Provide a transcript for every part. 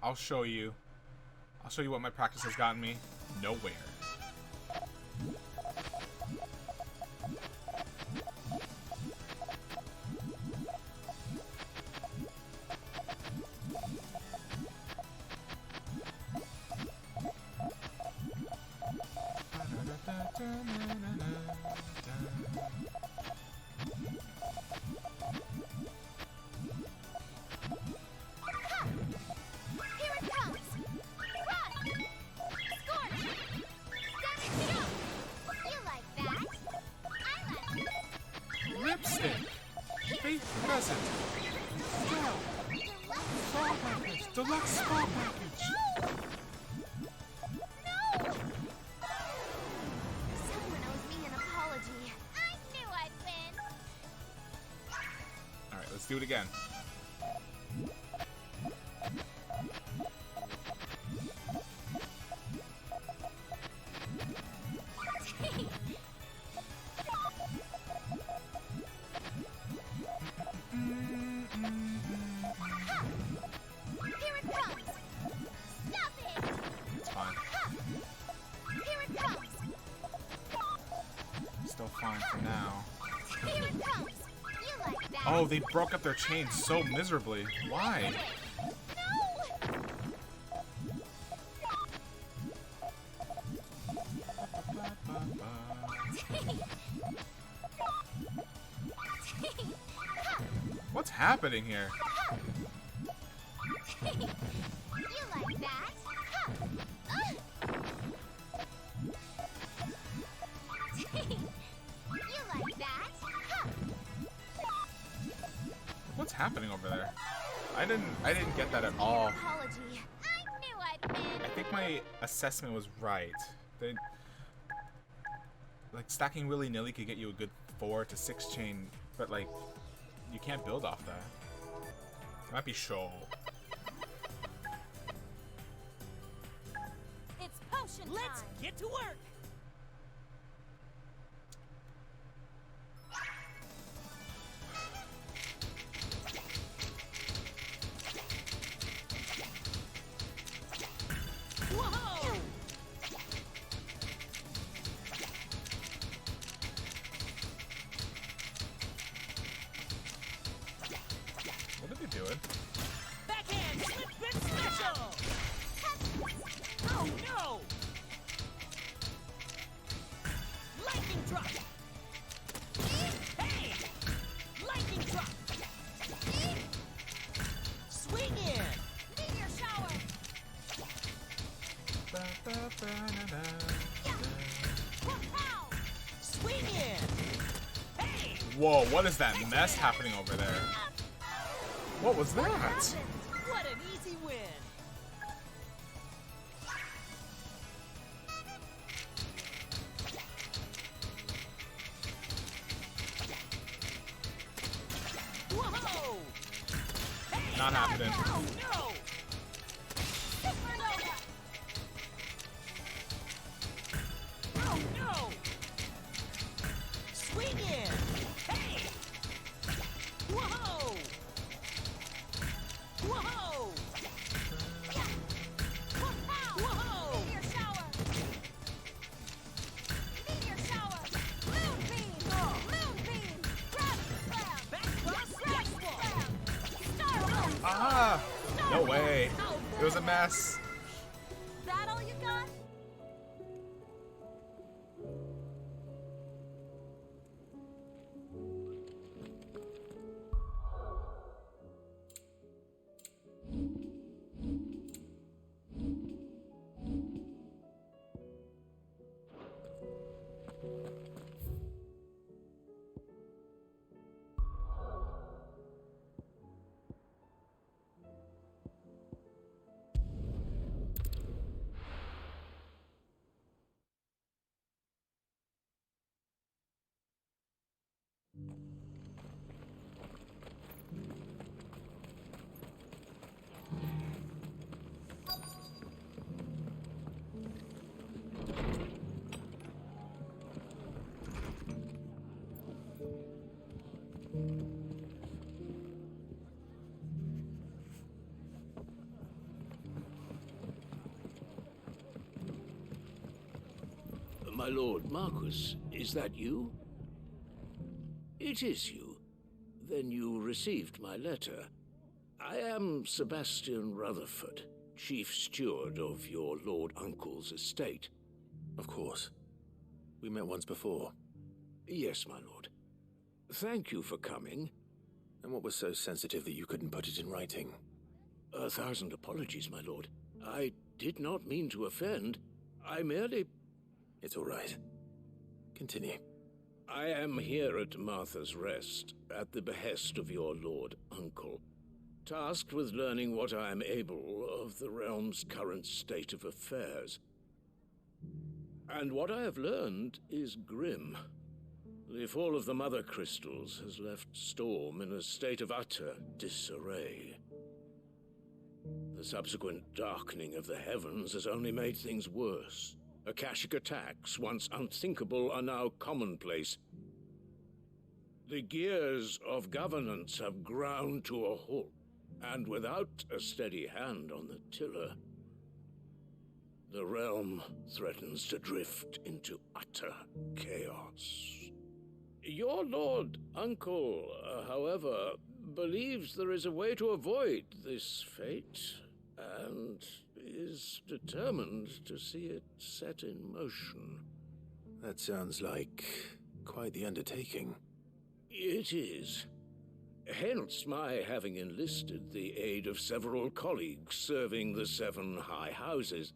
I'll show you. I'll show you what my practice has gotten me. Nowhere. Lipstick! Faith present! Go! Spa package! Deluxe spa package! No! Someone owes me an apology. I knew I'd win. Alright, let's do it again. Fine for now. Here it comes. You like that? Oh, they broke up their chain so miserably. Why? What's happening here? You like that? You like that? What's happening over there? I didn't get that at all. Apology. I knew I'd win. I think my assessment was right. Like stacking willy-nilly could get you a good 4 to 6 chain, but like you can't build off that. It might be show. It's potion time. Let's get to work. Whoa! What are they doing? Backhand slip spin special. Oh no! Lightning drop. Hey! Lightning drop. Swing in. Meteor shower. Pow! Swing in. Hey! Whoa, what is that mess happening over there? What was that? What an easy win. Whoa! Hey! Not happening. Oh no! Supernova. Oh no! Swing in! Hey! Whoa! Whoa! Whoa! Meteor shower. Meteor shower. Moonbeam. Moonbeam. Gravity slam. Backbox Gravity baseball! slam. Star. Ah! No way. It was a mess. That all you got? My lord Marquis, is that you? It is you. Then you received my letter. I am Sebastian Rutherford, Chief Steward of your Lord Uncle's estate. Of course. We met once before. Yes, my lord. Thank you for coming. And what was so sensitive that you couldn't put it in writing? 1,000 apologies, my lord. I did not mean to offend. I merely... It's all right. Continue. I am here at Martha's Rest, at the behest of your Lord Uncle, tasked with learning what I am able of the realm's current state of affairs. And what I have learned is grim. The fall of the Mother Crystals has left Storm in a state of utter disarray. The subsequent darkening of the heavens has only made things worse. Akashic attacks, once unthinkable, are now commonplace. The gears of governance have ground to a halt, and without a steady hand on the tiller, the realm threatens to drift into utter chaos. Your Lord Uncle, however, believes there is a way to avoid this fate, and is determined to see it set in motion. That sounds like quite the undertaking. It is. Hence my having enlisted the aid of several colleagues serving the 7 high houses.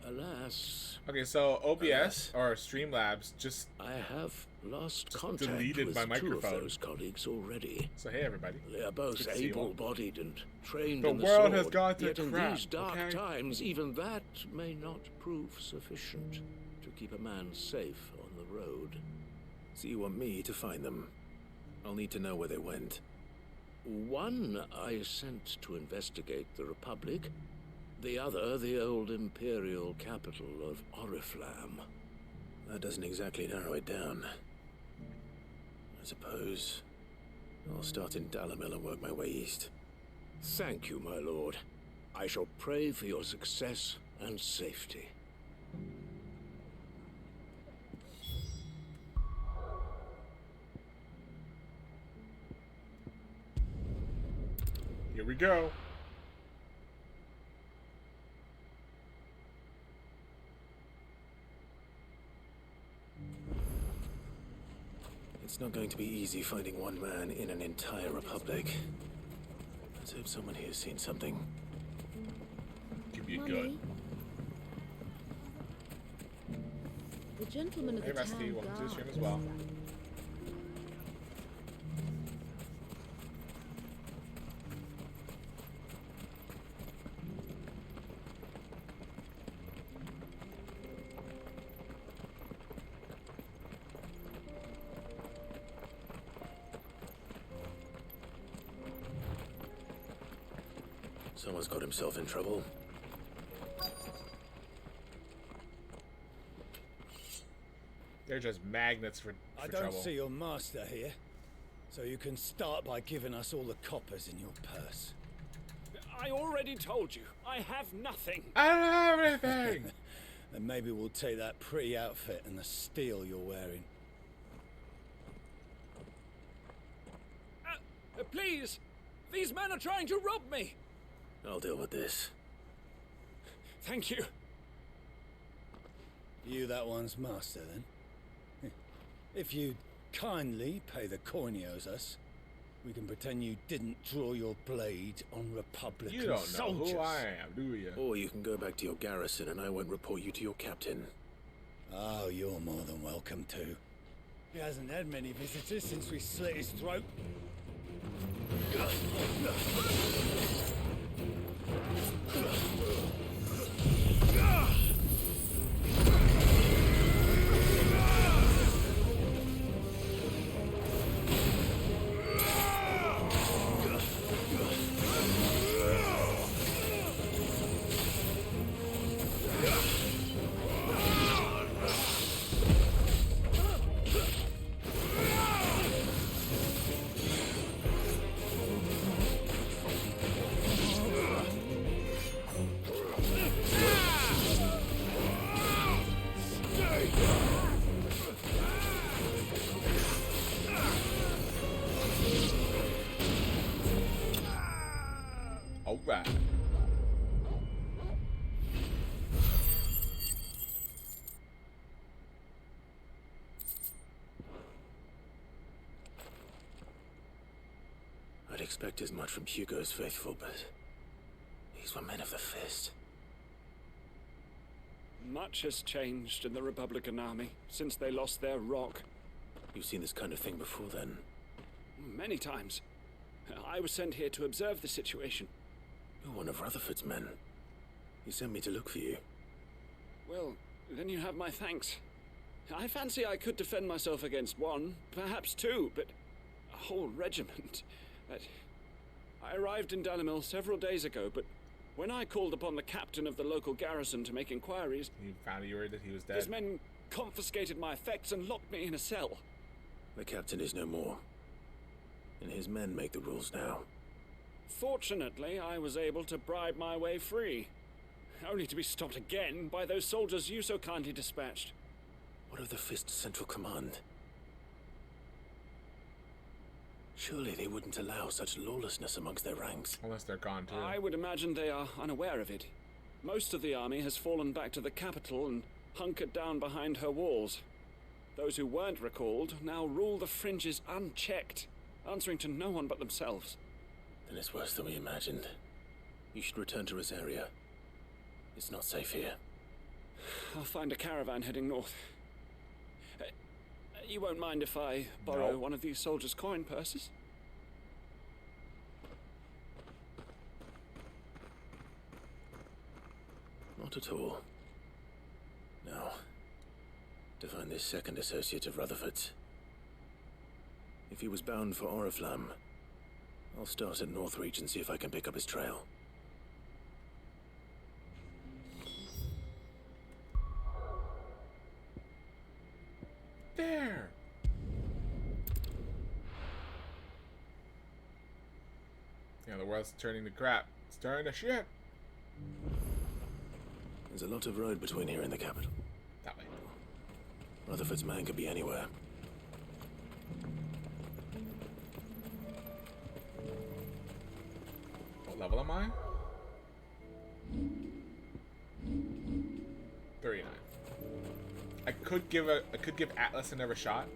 Alas... Okay, so OBS or Streamlabs just I have lost contact deleted with my 2 microphone. of those colleagues already. So hey everybody. They are both Good to see you all. able-bodied and trained The in the world sword, has gone to yet in crap, these dark okay? times, even that may not prove sufficient to keep a man safe on the road. So you want me to find them? I'll need to know where they went. One I sent to investigate the Republic, the other the old Imperial capital of Oriflamme. That doesn't exactly narrow it down. I suppose I'll start in Dalamil and work my way east. Thank you, my lord. I shall pray for your success and safety. Here we go. It's not going to be easy finding one man in an entire republic. Let's hope someone here's seen something. Could be Mummy, good. the gentleman of Hey the Rusty, town welcome to the guard stream as well. Someone's got himself in trouble. They're just magnets for I don't trouble. see your master here, so you can start by giving us all the coppers in your purse. I already told you, I have nothing. I don't have anything. And maybe we'll take that pretty outfit and the steel you're wearing. Please, these men are trying to rob me. I'll deal with this. Thank you. You that one's master, then? If you'd kindly pay the coin he owes us, we can pretend you didn't draw your blade on Republican You don't know soldiers. who I am, do you? Or you can go back to your garrison and I won't report you to your captain. Oh, you're more than welcome to. He hasn't had many visitors since we slit his throat. expect as much from Hugo's faithful, but these were men of the fist. Much has changed in the Republican Army since they lost their rock. You've seen this kind of thing before, then? Many times. I was sent here to observe the situation. You're one of Rutherford's men. He sent me to look for you. Well, then you have my thanks. I fancy I could defend myself against one, perhaps two, but a whole regiment. I arrived in Dalimil several days ago, but when I called upon the captain of the local garrison to make inquiries, He found you worried that he was dead. his men confiscated my effects and locked me in a cell. The captain is no more, and his men make the rules now. Fortunately, I was able to bribe my way free, only to be stopped again by those soldiers you so kindly dispatched. What of the Fist's central command? Surely they wouldn't allow such lawlessness amongst their ranks. Unless they're gone too. I would imagine they are unaware of it. Most of the army has fallen back to the capital and hunkered down behind her walls. Those who weren't recalled now rule the fringes unchecked, answering to no one but themselves. Then it's worse than we imagined. You should return to Rosaria. It's not safe here. I'll find a caravan heading north. You won't mind if I borrow No. one of these soldiers' coin purses? Not at all. Now, to find this second associate of Rutherford's. If he was bound for Oriflamme, I'll start at Northreach and see if I can pick up his trail. There! Yeah, the world's turning to crap. It's turning to shit. There's a lot of road between here and the capital. That way. Rutherford's man could be anywhere. What level am I? 39. I could give Atlas another shot.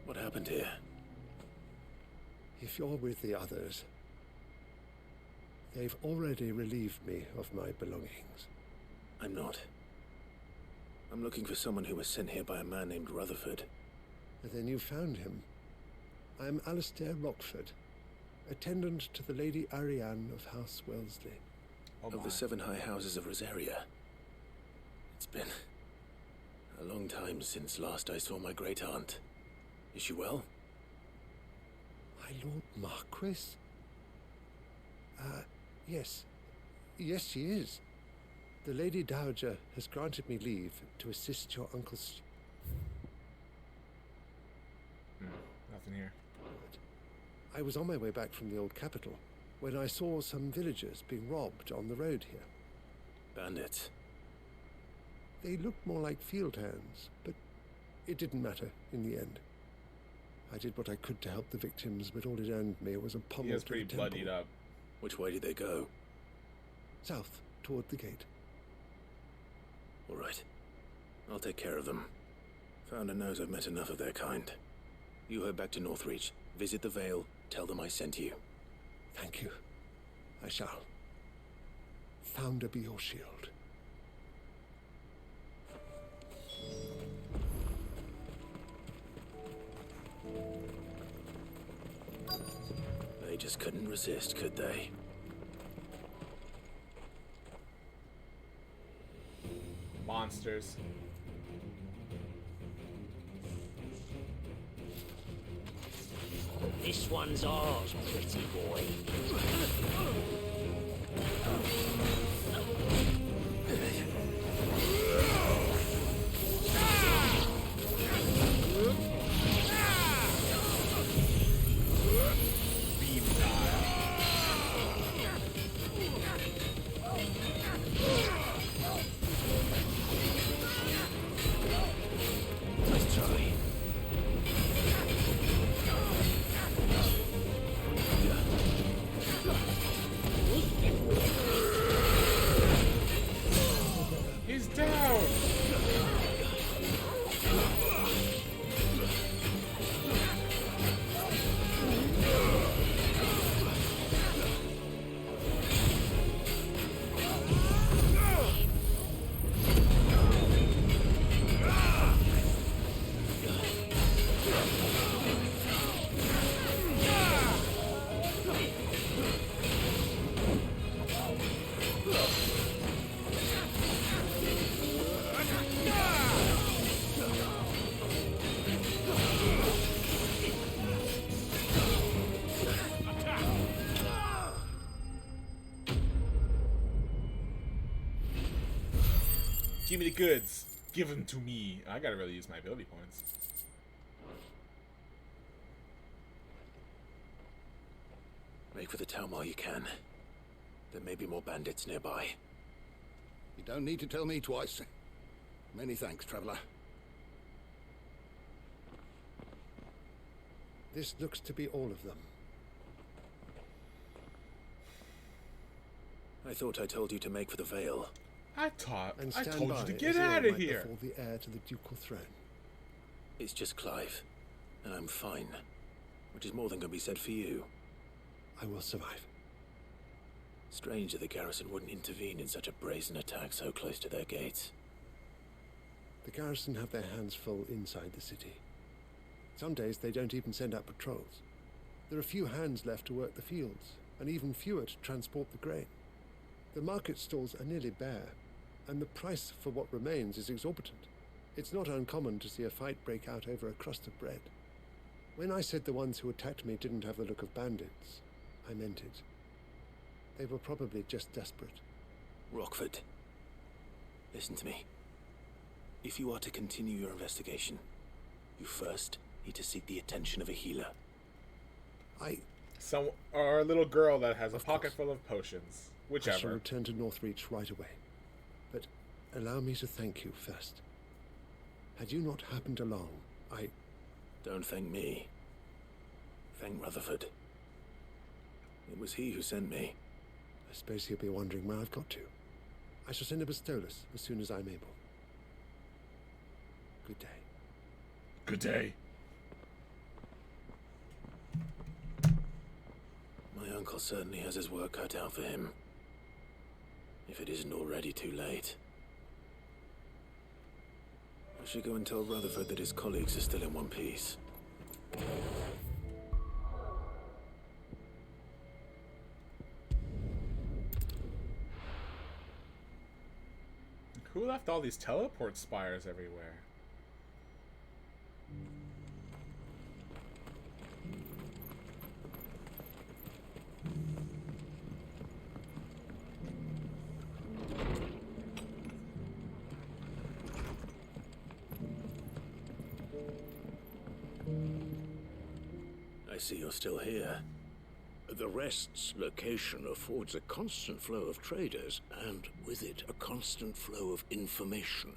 What happened here? If you're with the others, they've already relieved me of my belongings. I'm not. I'm looking for someone who was sent here by a man named Rutherford. And then you found him. I'm Alistair Rockford, attendant to the Lady Ariane of House Wellesley. Oh Of my. the 7 high houses of Rosaria. It's been a long time since last I saw my great-aunt. Is she well? My Lord Marquis? Yes. Yes, she is. The Lady Dowager has granted me leave to assist your uncle's... Nothing here. I was on my way back from the old capital when I saw some villagers being robbed on the road here. Bandits. They looked more like field hands, but it didn't matter in the end. I did what I could to help the victims, but all it earned me was a pummel He is to pretty the temple. bloodied up. Which way did they go? South, toward the gate. All right. I'll take care of them. Founder knows I've met enough of their kind. You head back to Northreach, visit the Vale, tell them I sent you. Thank you. I shall. Founder be your shield. They just couldn't resist, could they? Monsters. This one's ours, pretty boy. Nice try. Give me the goods. Give them to me. I gotta really use my ability points. Make for the town while you can. There may be more bandits nearby. You don't need to tell me twice. Many thanks, traveler. This looks to be all of them. I thought I told you to make for the Vale. I And told stand you by to as get Earl out of might here. befall the heir to the ducal throne. It's just Clive, and I'm fine. Which is more than can be said for you. I will survive. Strange that the garrison wouldn't intervene in such a brazen attack so close to their gates. The garrison have their hands full inside the city. Some days they don't even send out patrols. There are few hands left to work the fields, and even fewer to transport the grain. The market stalls are nearly bare, and the price for what remains is exorbitant. It's not uncommon to see a fight break out over a crust of bread. When I said the ones who attacked me didn't have the look of bandits, I meant it. They were probably just desperate. Rockford, listen to me. If you are to continue your investigation, you first need to seek the attention of a healer. Or a little girl that has a Of pocket course. full of potions. I shall Whichever. return to Northreach right away. But allow me to thank you first. Had you not happened along, Don't thank me. Thank Rutherford. It was he who sent me. I suppose he'll be wondering where I've got to. I shall send a Bastolus as soon as I'm able. Good day. Good day. My uncle certainly has his work cut out for him. If it isn't already too late. I should go and tell Rutherford that his colleagues are still in one piece. Who left all these teleport spires everywhere? I see you're still here. The Rest's location affords a constant flow of traders, and with it, a constant flow of information.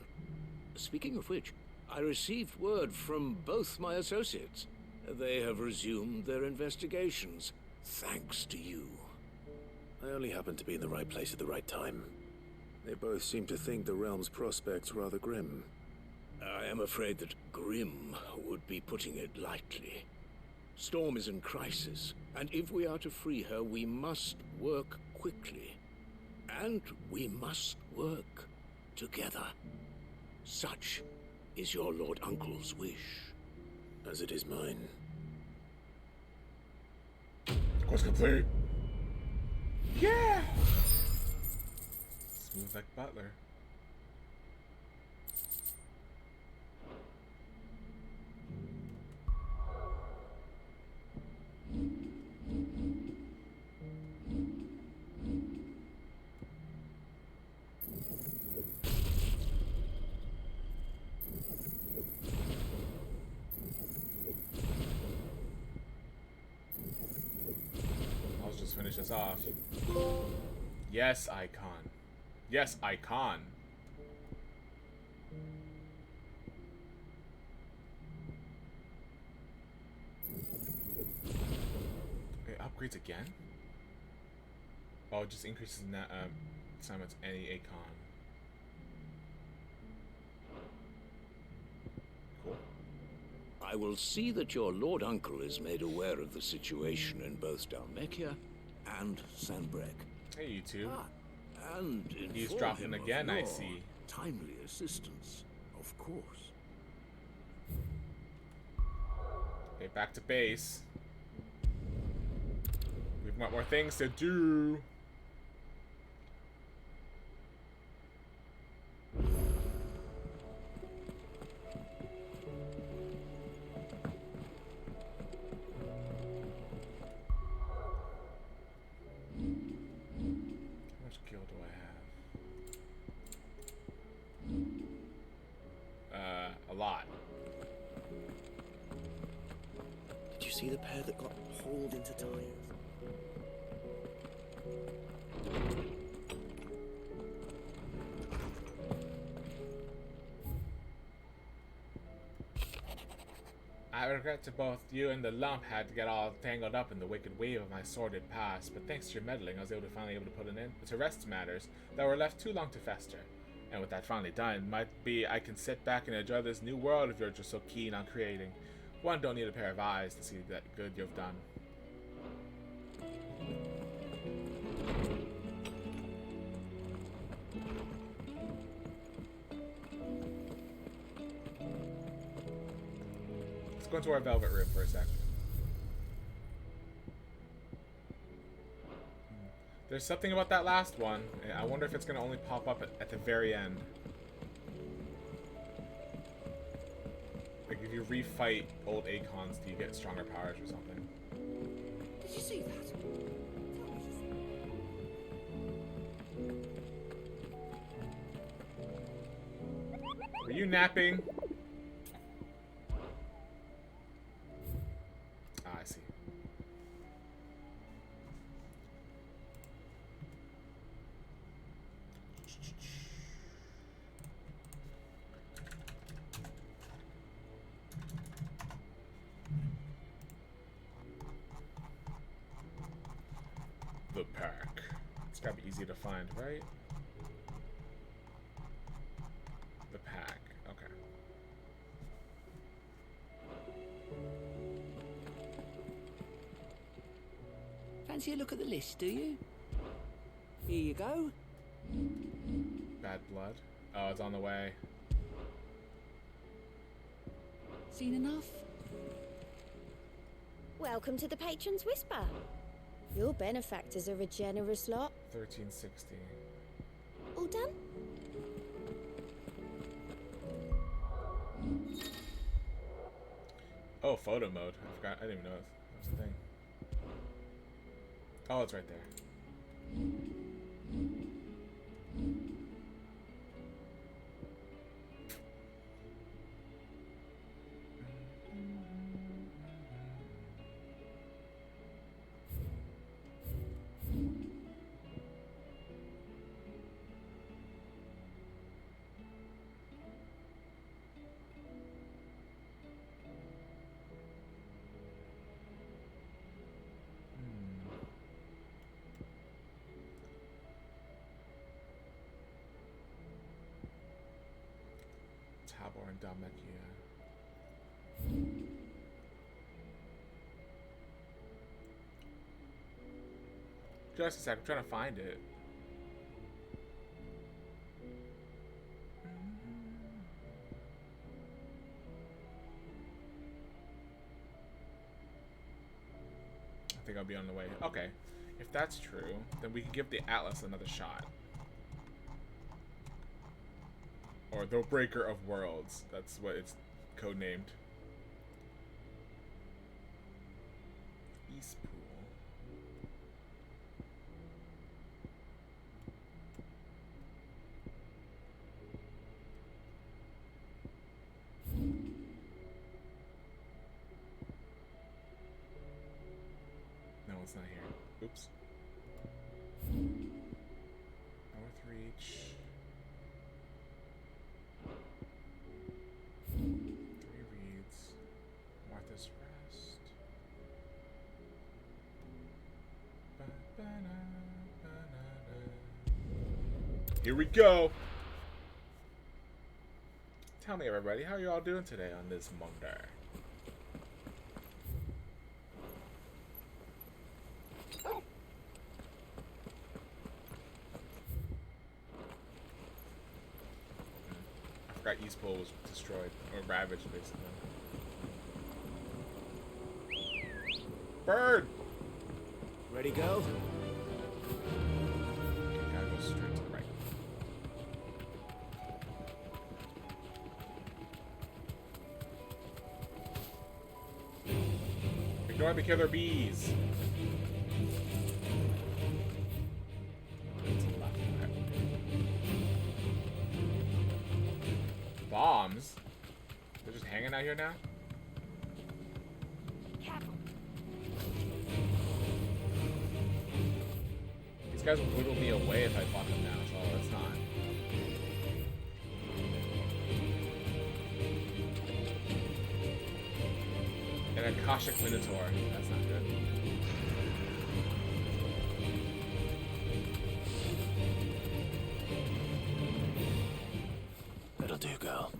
Speaking of which, I received word from both my associates. They have resumed their investigations, thanks to you. I only happened to be in the right place at the right time. They both seem to think the realm's prospects rather grim. I am afraid that grim would be putting it lightly. Storm is in crisis, and if we are to free her, we must work quickly. And we must work together. Such is your Lord Uncle's wish. As it is mine. Quest complete. Yeah. Smooth like Butler. I'll just finish this off. Yes, Icon. Yes, Icon. It upgrades again? Oh, it just increases summons any Icon. Cool. I will see that your Lord Uncle is made aware of the situation in both Dalmekia and Sanbrek. Hey, you two. And He's inform dropping him of again, I your see. timely assistance, of course. Okay, back to base. We've got more things to do. How much gil do I have? see the pair that got hauled into tires? I regret that both you and the lump had to get all tangled up in the wicked weave of my sordid past, but thanks to your meddling, I was finally able to put an end to rest matters that were left too long to fester. And with that finally done, might be I can sit back and enjoy this new world of yours you're so keen on creating. One don't need a pair of eyes to see that good you've done. Let's go into our velvet room for a sec. There's something about that last one. I wonder if it's going to only pop up at the very end. Like if you refight old Acons, do you get stronger powers or something? Did you see that? Were you napping? Ah, I see. The pack. It's gotta be easy to find, right? The pack. Okay. Fancy a look at the list, do you? Here you go. Bad blood. Oh, it's on the way. Seen enough? Welcome to the Patron's Whisper. Your benefactors are a generous lot. 1360. All done? Oh, photo mode. I forgot. I didn't even know that was a thing. Oh, it's right there. Tabor and Dalmatia. Just a sec, I'm trying to find it. I think I'll be on the way. Okay, if that's true, then we can give the Atlas another shot. Or the Breaker of Worlds. That's what it's codenamed. East Pool. No, it's not here. Oops. North Reach. 3 reads. Martha's Rest. Here we go. Tell me, everybody, how you all doing today on this Monday? I forgot East Pole was destroyed or ravaged, basically. Bird. Ready, go? Okay, gotta go straight to the right. Ignore the killer bees. Bombs? They're just hanging out here now? Careful. guys would whittle me away if I fought them now, so it's not. And a Akashic Minotaur. That's not good. That'll do, girl.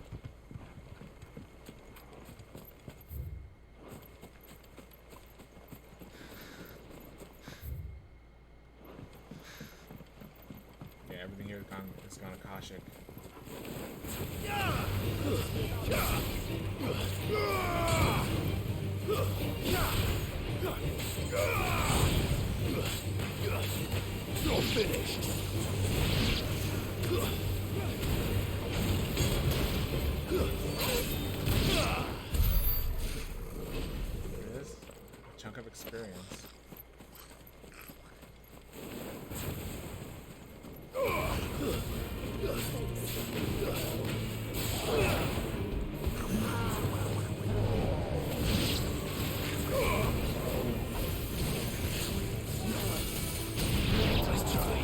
Yeah, everything here is gone Akashic. You're finished. There it is. A chunk of experience. Let's try.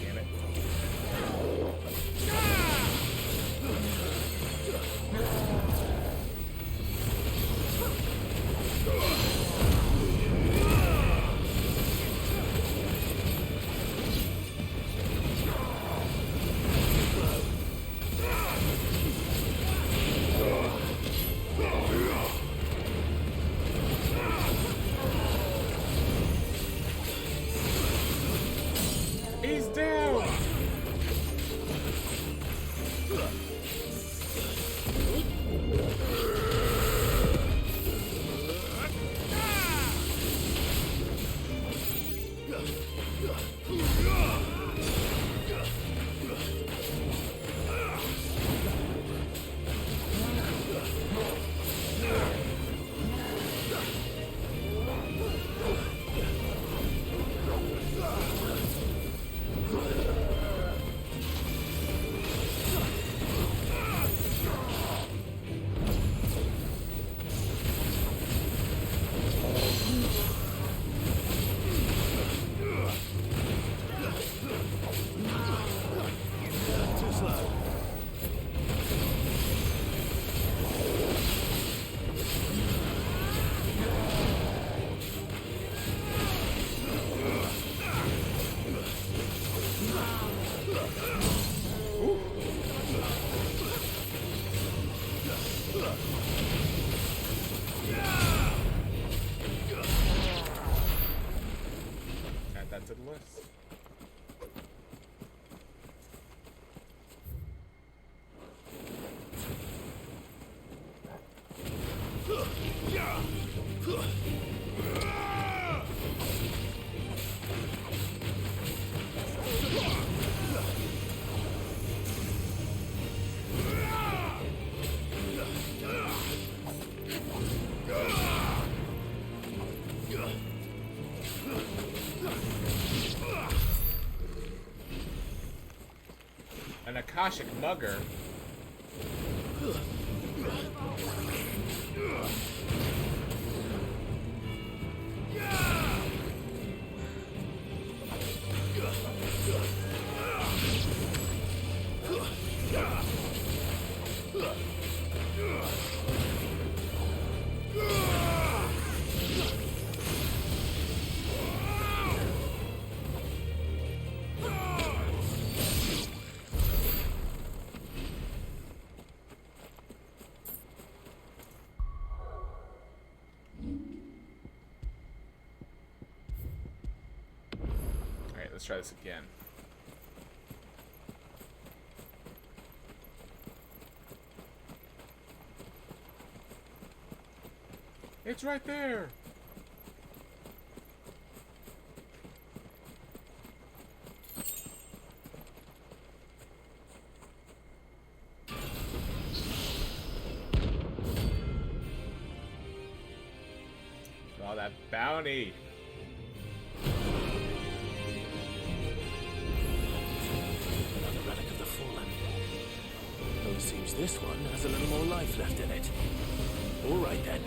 Damn it. He's down! Too slow. Add that to the list. An Akashic Mugger. Alright, let's try this again. It's right there! Oh, that bounty! Another relic of the fallen. Though it seems this one has a little more life left in it. All right then.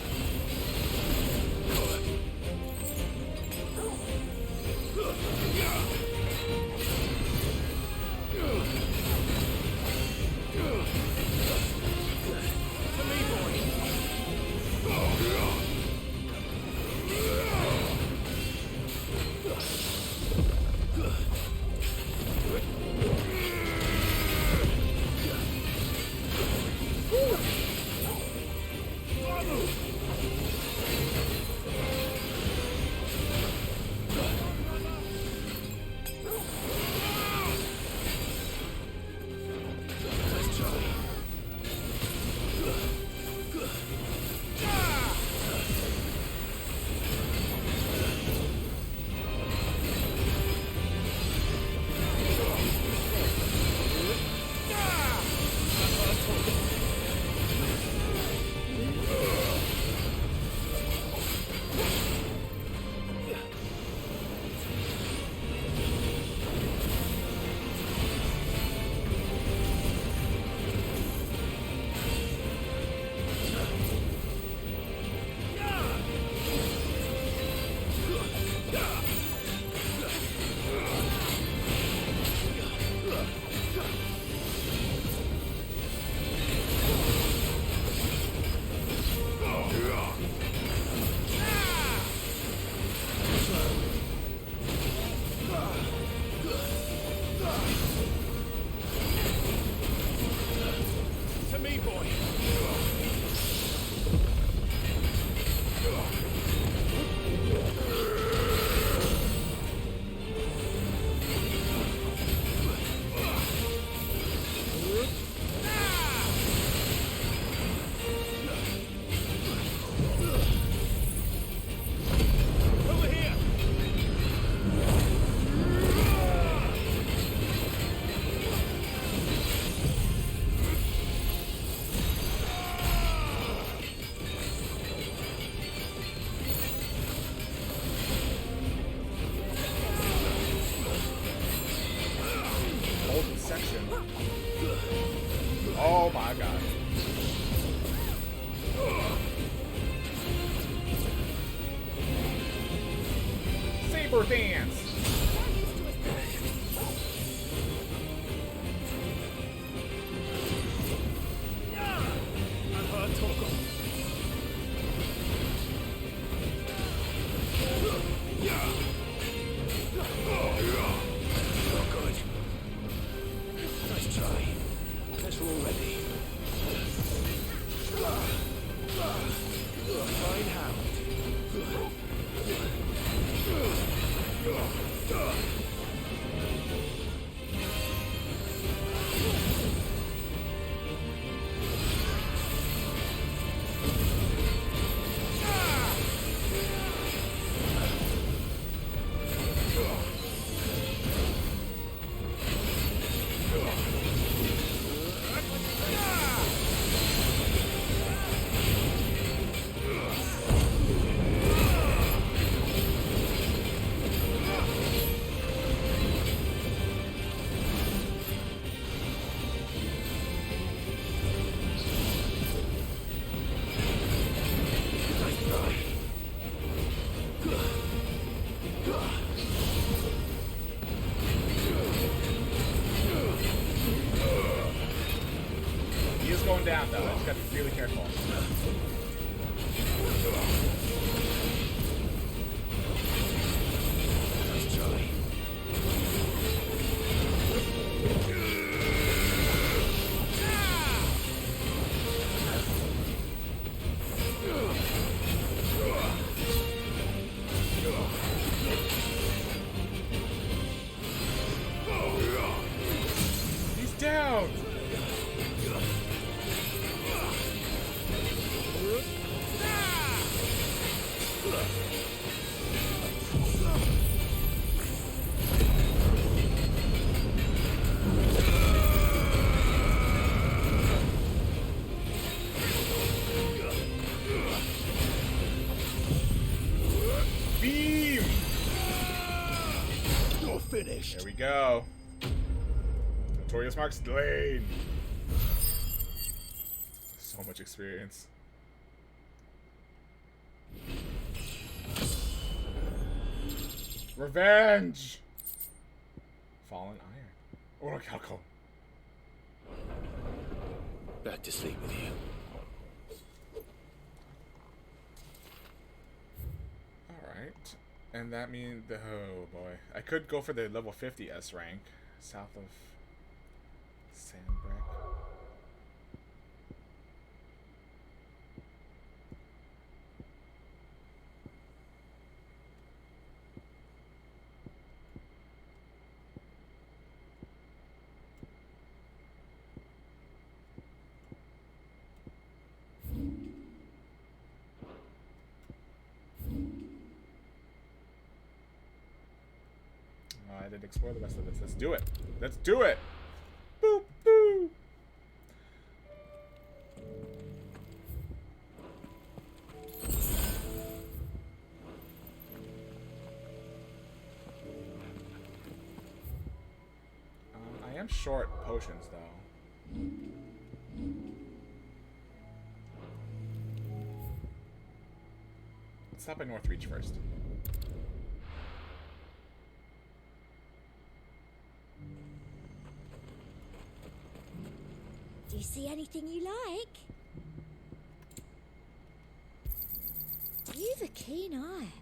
Oh my god. Saber dance! Going down though, I just gotta be really careful. He's down! Finished. There we go. Notorious Marks delayed. So much experience. Revenge! Fallen iron. Orichalco. Back to sleep with you. Alright. And that means the oh boy. I could go for the level 50 S rank south of Sandbreak. I didn't explore the rest of this. Let's do it. Let's do it. Boop boop. I am short potions though. Let's stop by Northreach first. Do you see anything you like? You've a keen eye.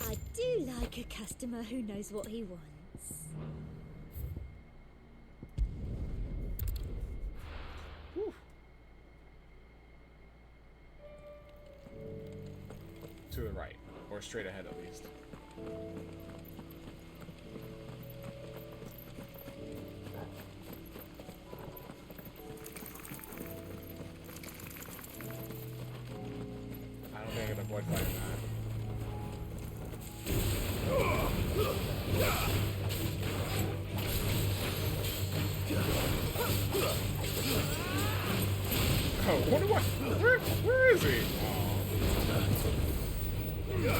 I do like a customer who knows what he wants. Whew. To the right, or straight ahead at least. I don't think I can avoid fighting that. Oh, wonder what? Where is he? Oh. Get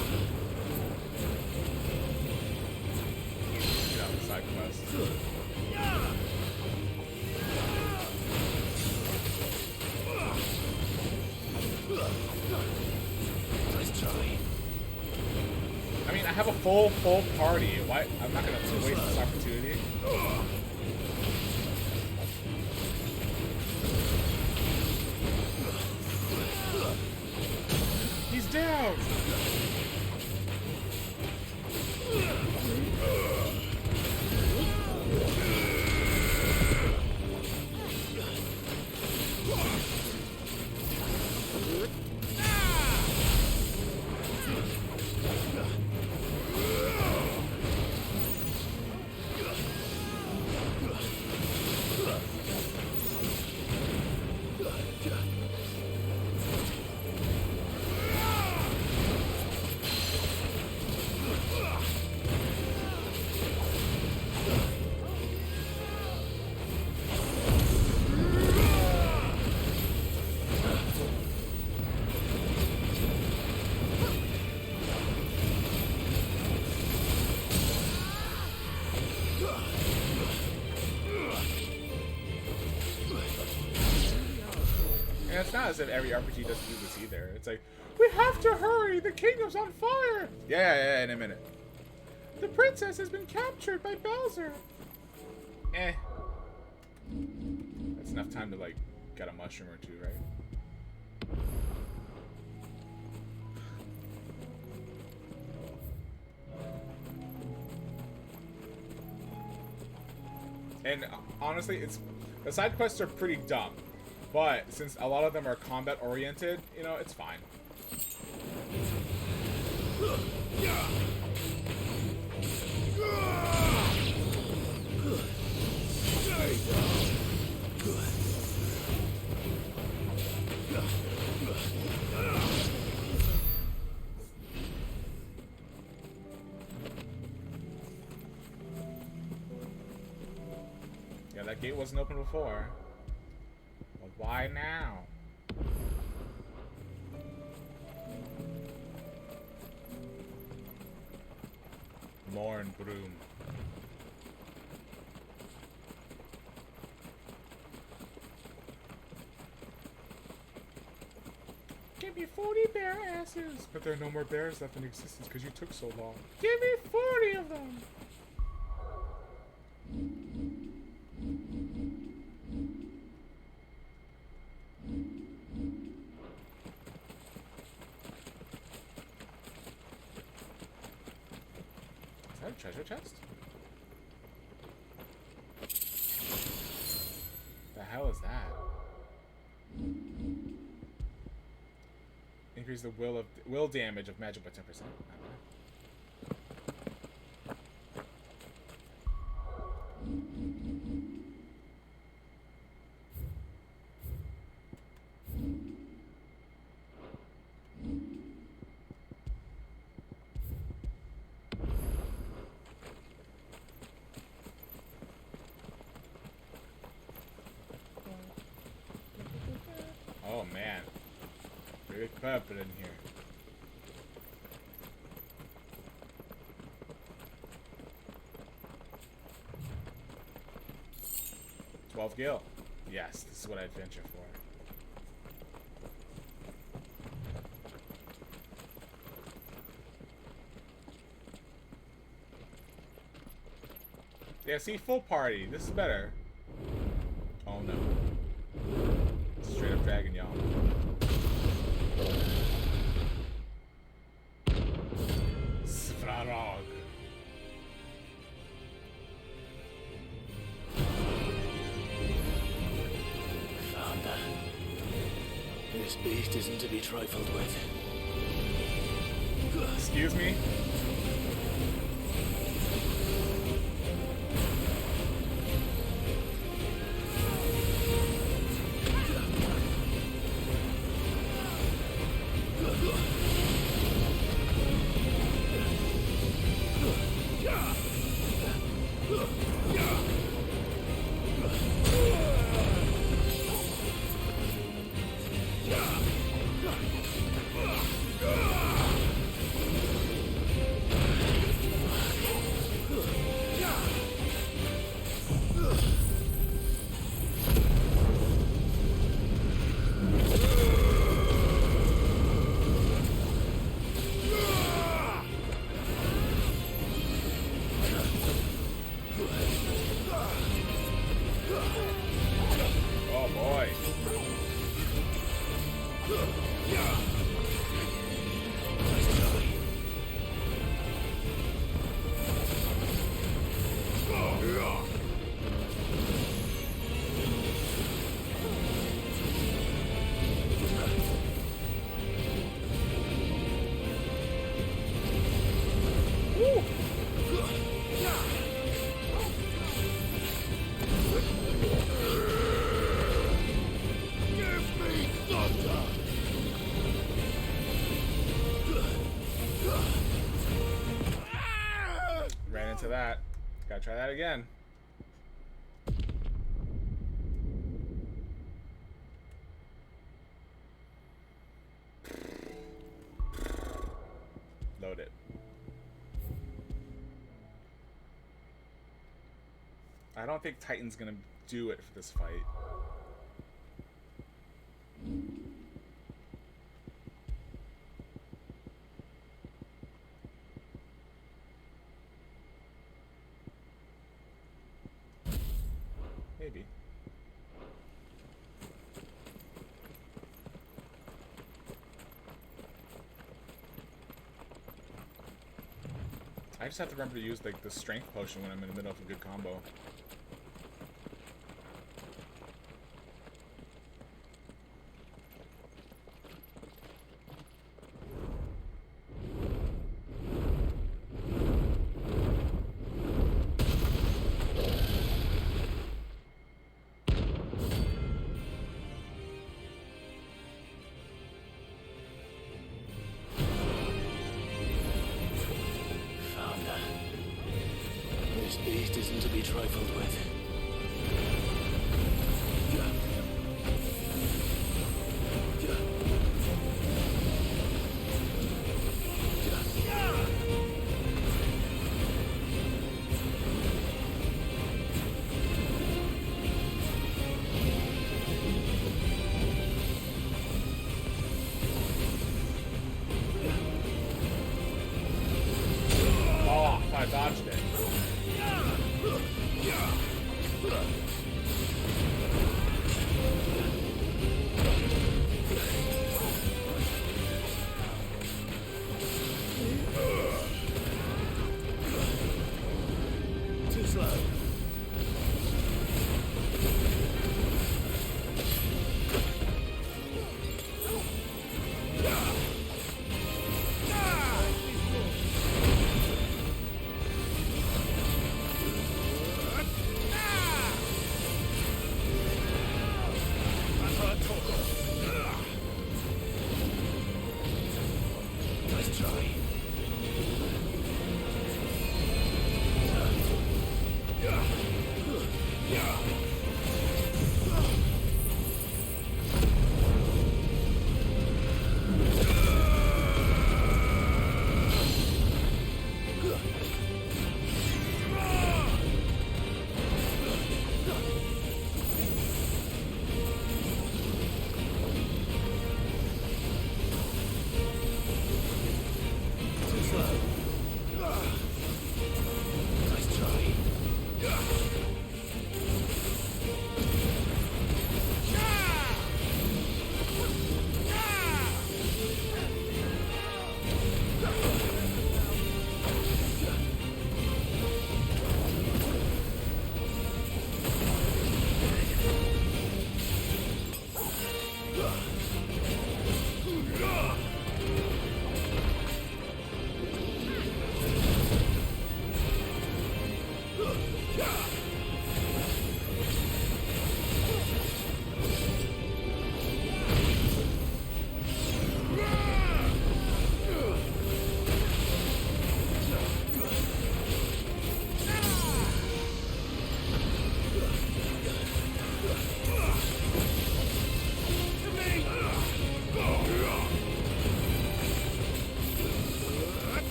out of the side quest. Nice try. I mean, I have a full party. Why? I'm not gonna waste this opportunity. He's down. And it's not as if every RPG doesn't do this either. It's like, we have to hurry! The kingdom's on fire! Yeah, in a minute. The princess has been captured by Bowser! Eh. That's enough time to, like, get a mushroom or two, right? And honestly, the side quests are pretty dumb. But since a lot of them are combat oriented, you know, it's fine. Yeah, that gate wasn't open before. Well, why now? Morn broom. Give me 40 bear asses! But there are no more bears left in existence because you took so long. Give me 40 of them! Is that a treasure chest? The hell is that? Increase the will damage of magic by 10%. Oh man, very purple in here. $12 gil. Yes, this is what I'd venture for. Yeah, see, full party. This is better. Oh no. Straight up dragon, y'all. Svarog. Founder. This beast isn't to be trifled with. Excuse me? Ran into that. Gotta try that again. Load it. I don't think Titan's gonna do it for this fight. Maybe. I just have to remember to use like the strength potion when I'm in the middle of a good combo. This beast isn't to be trifled with.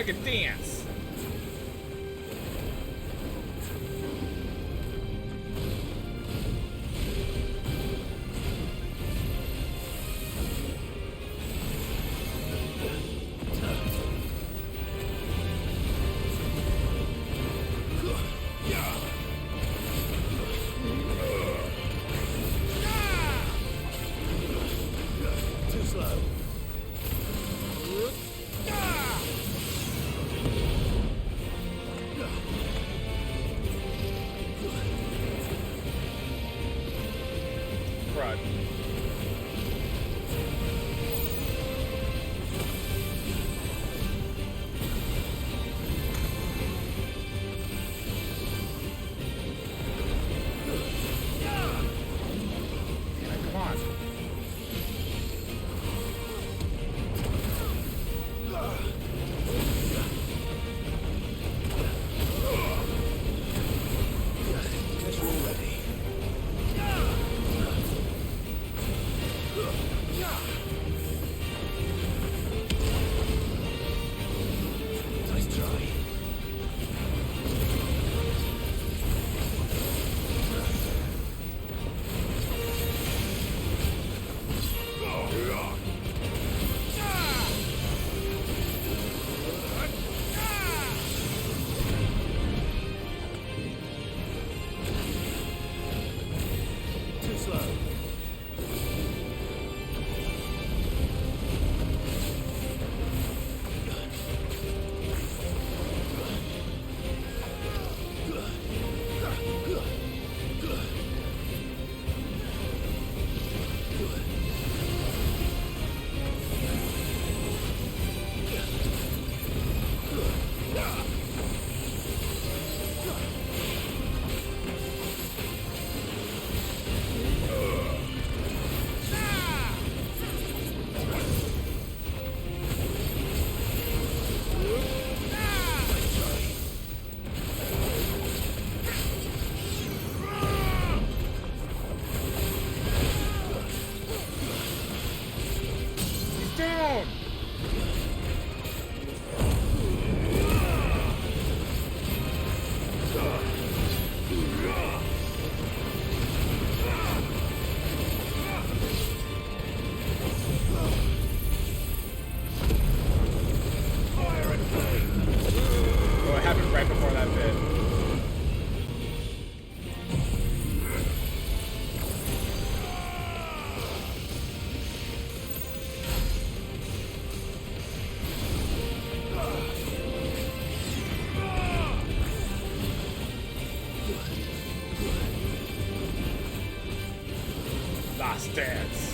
Dragon Dance! Too slow. Crud. Come on. Guess we're ready. Nice try. Too slow. He's down! Oh, it happened right before that bit. Last dance.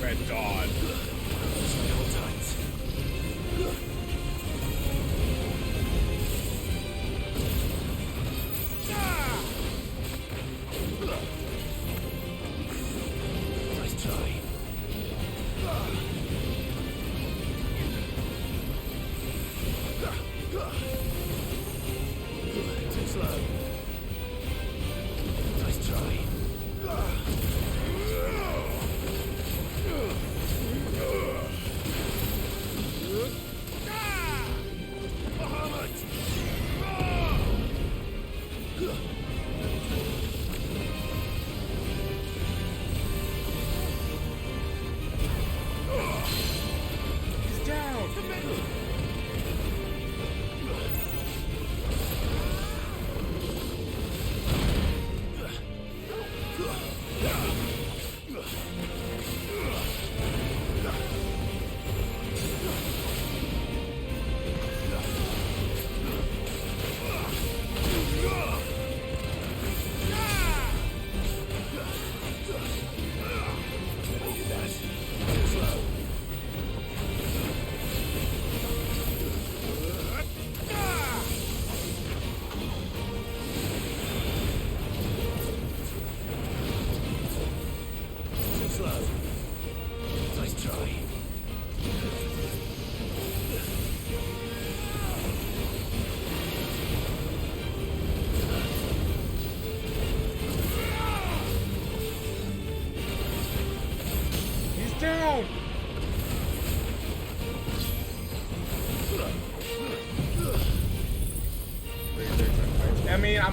Red Dawn. Nice try. Too slow. Nice try.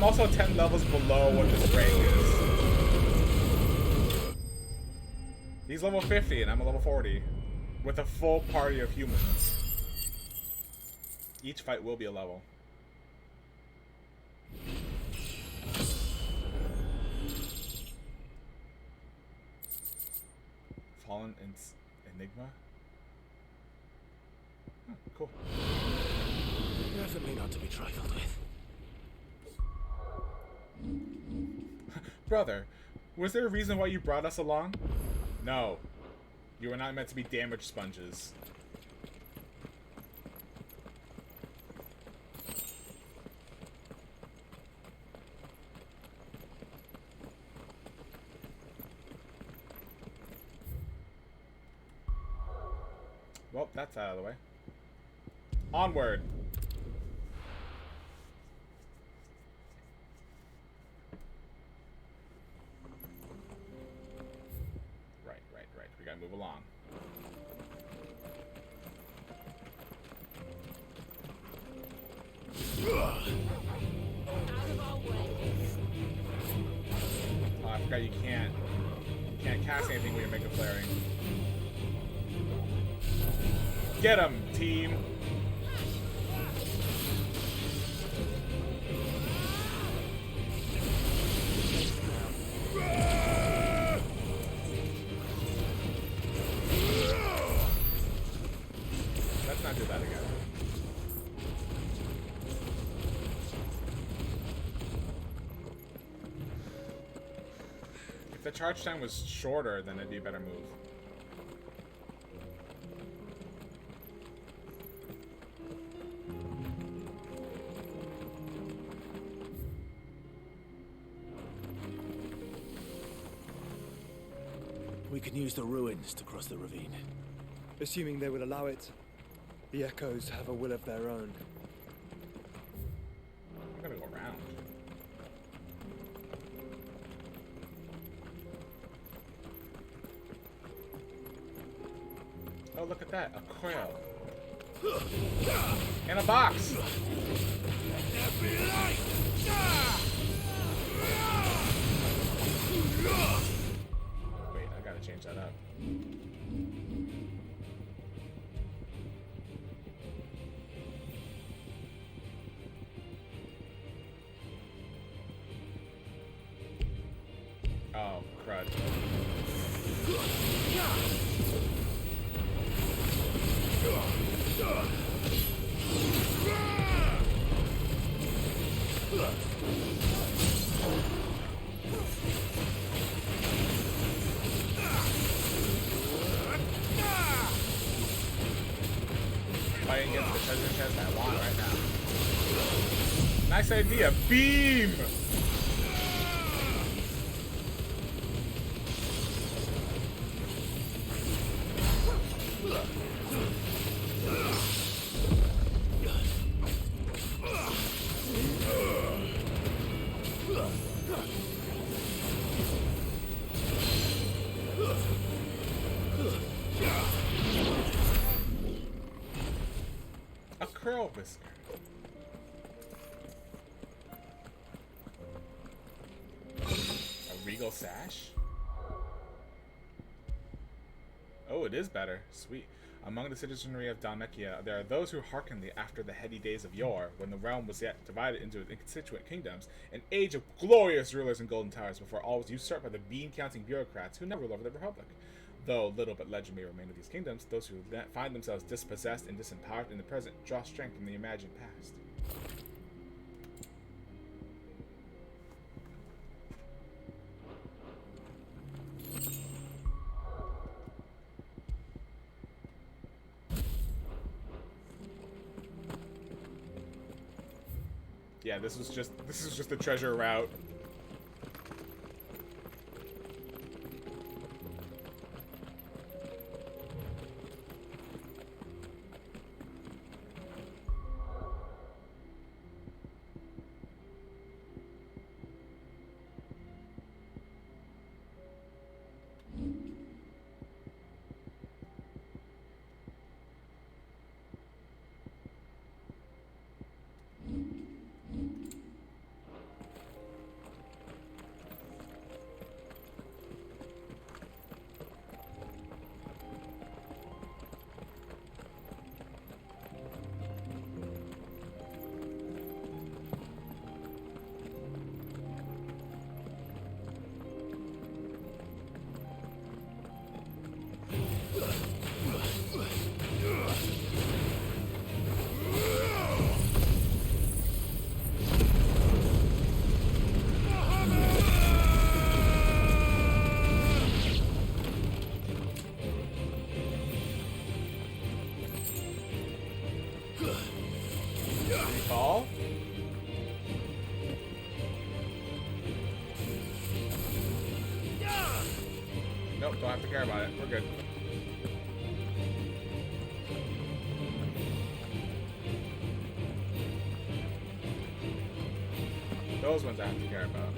I'm also 10 levels below what this rank is. He's level 50 and I'm a level 40. With a full party of humans. Each fight will be a level. Fallen Enigma? Oh, cool. Definitely not to be trifled with. Brother, was there a reason why you brought us along? No. You were not meant to be damage sponges. Well, that's out of the way. Onward! Right. We gotta move along. Oh, I forgot you can't cast anything when you're Mega Flaring. Get him, team! Let's not do that again. If the charge time was shorter, then it'd be a better move. We can use the ruins to cross the ravine. Assuming they will allow it. The echoes have a will of their own. I'm gonna go around. Oh, look at that. A quail. In a box! Wait, I gotta change that up. Oh, crud. Fighting against the treasure chest I want right now. Nice idea. Beam! A curl whisker. A regal sash? Oh, it is better. Sweet. Among the citizenry of Dalmekia, there are those who hearken after the heady days of yore, when the realm was yet divided into constituent kingdoms, an age of glorious rulers and golden towers before all was usurped by the bean-counting bureaucrats who never ruled over the Republic. Though little but legend may remain of these kingdoms, those who find themselves dispossessed and disempowered in the present draw strength from the imagined past. Yeah, this is just the treasure route. Nope, don't have to care about it. We're good. Those ones I have to care about.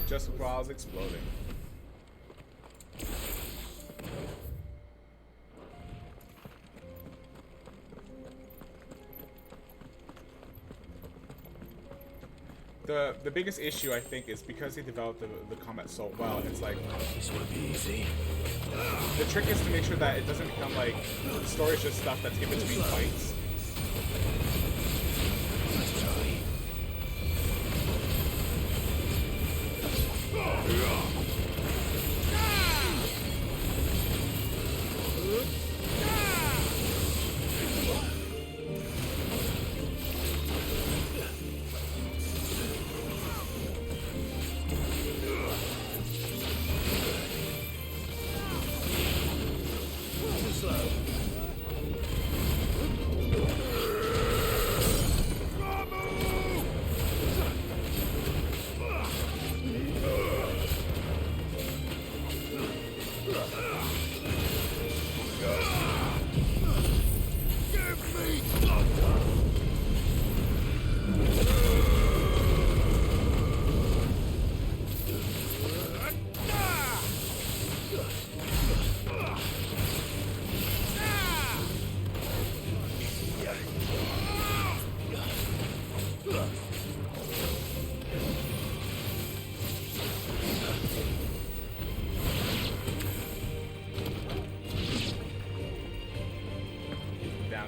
Just before I was exploding. The biggest issue, I think, is because they developed the combat so well, it's like... This would be easy. The trick is to make sure that it doesn't become like the story's just stuff that's given between fights. Let's try.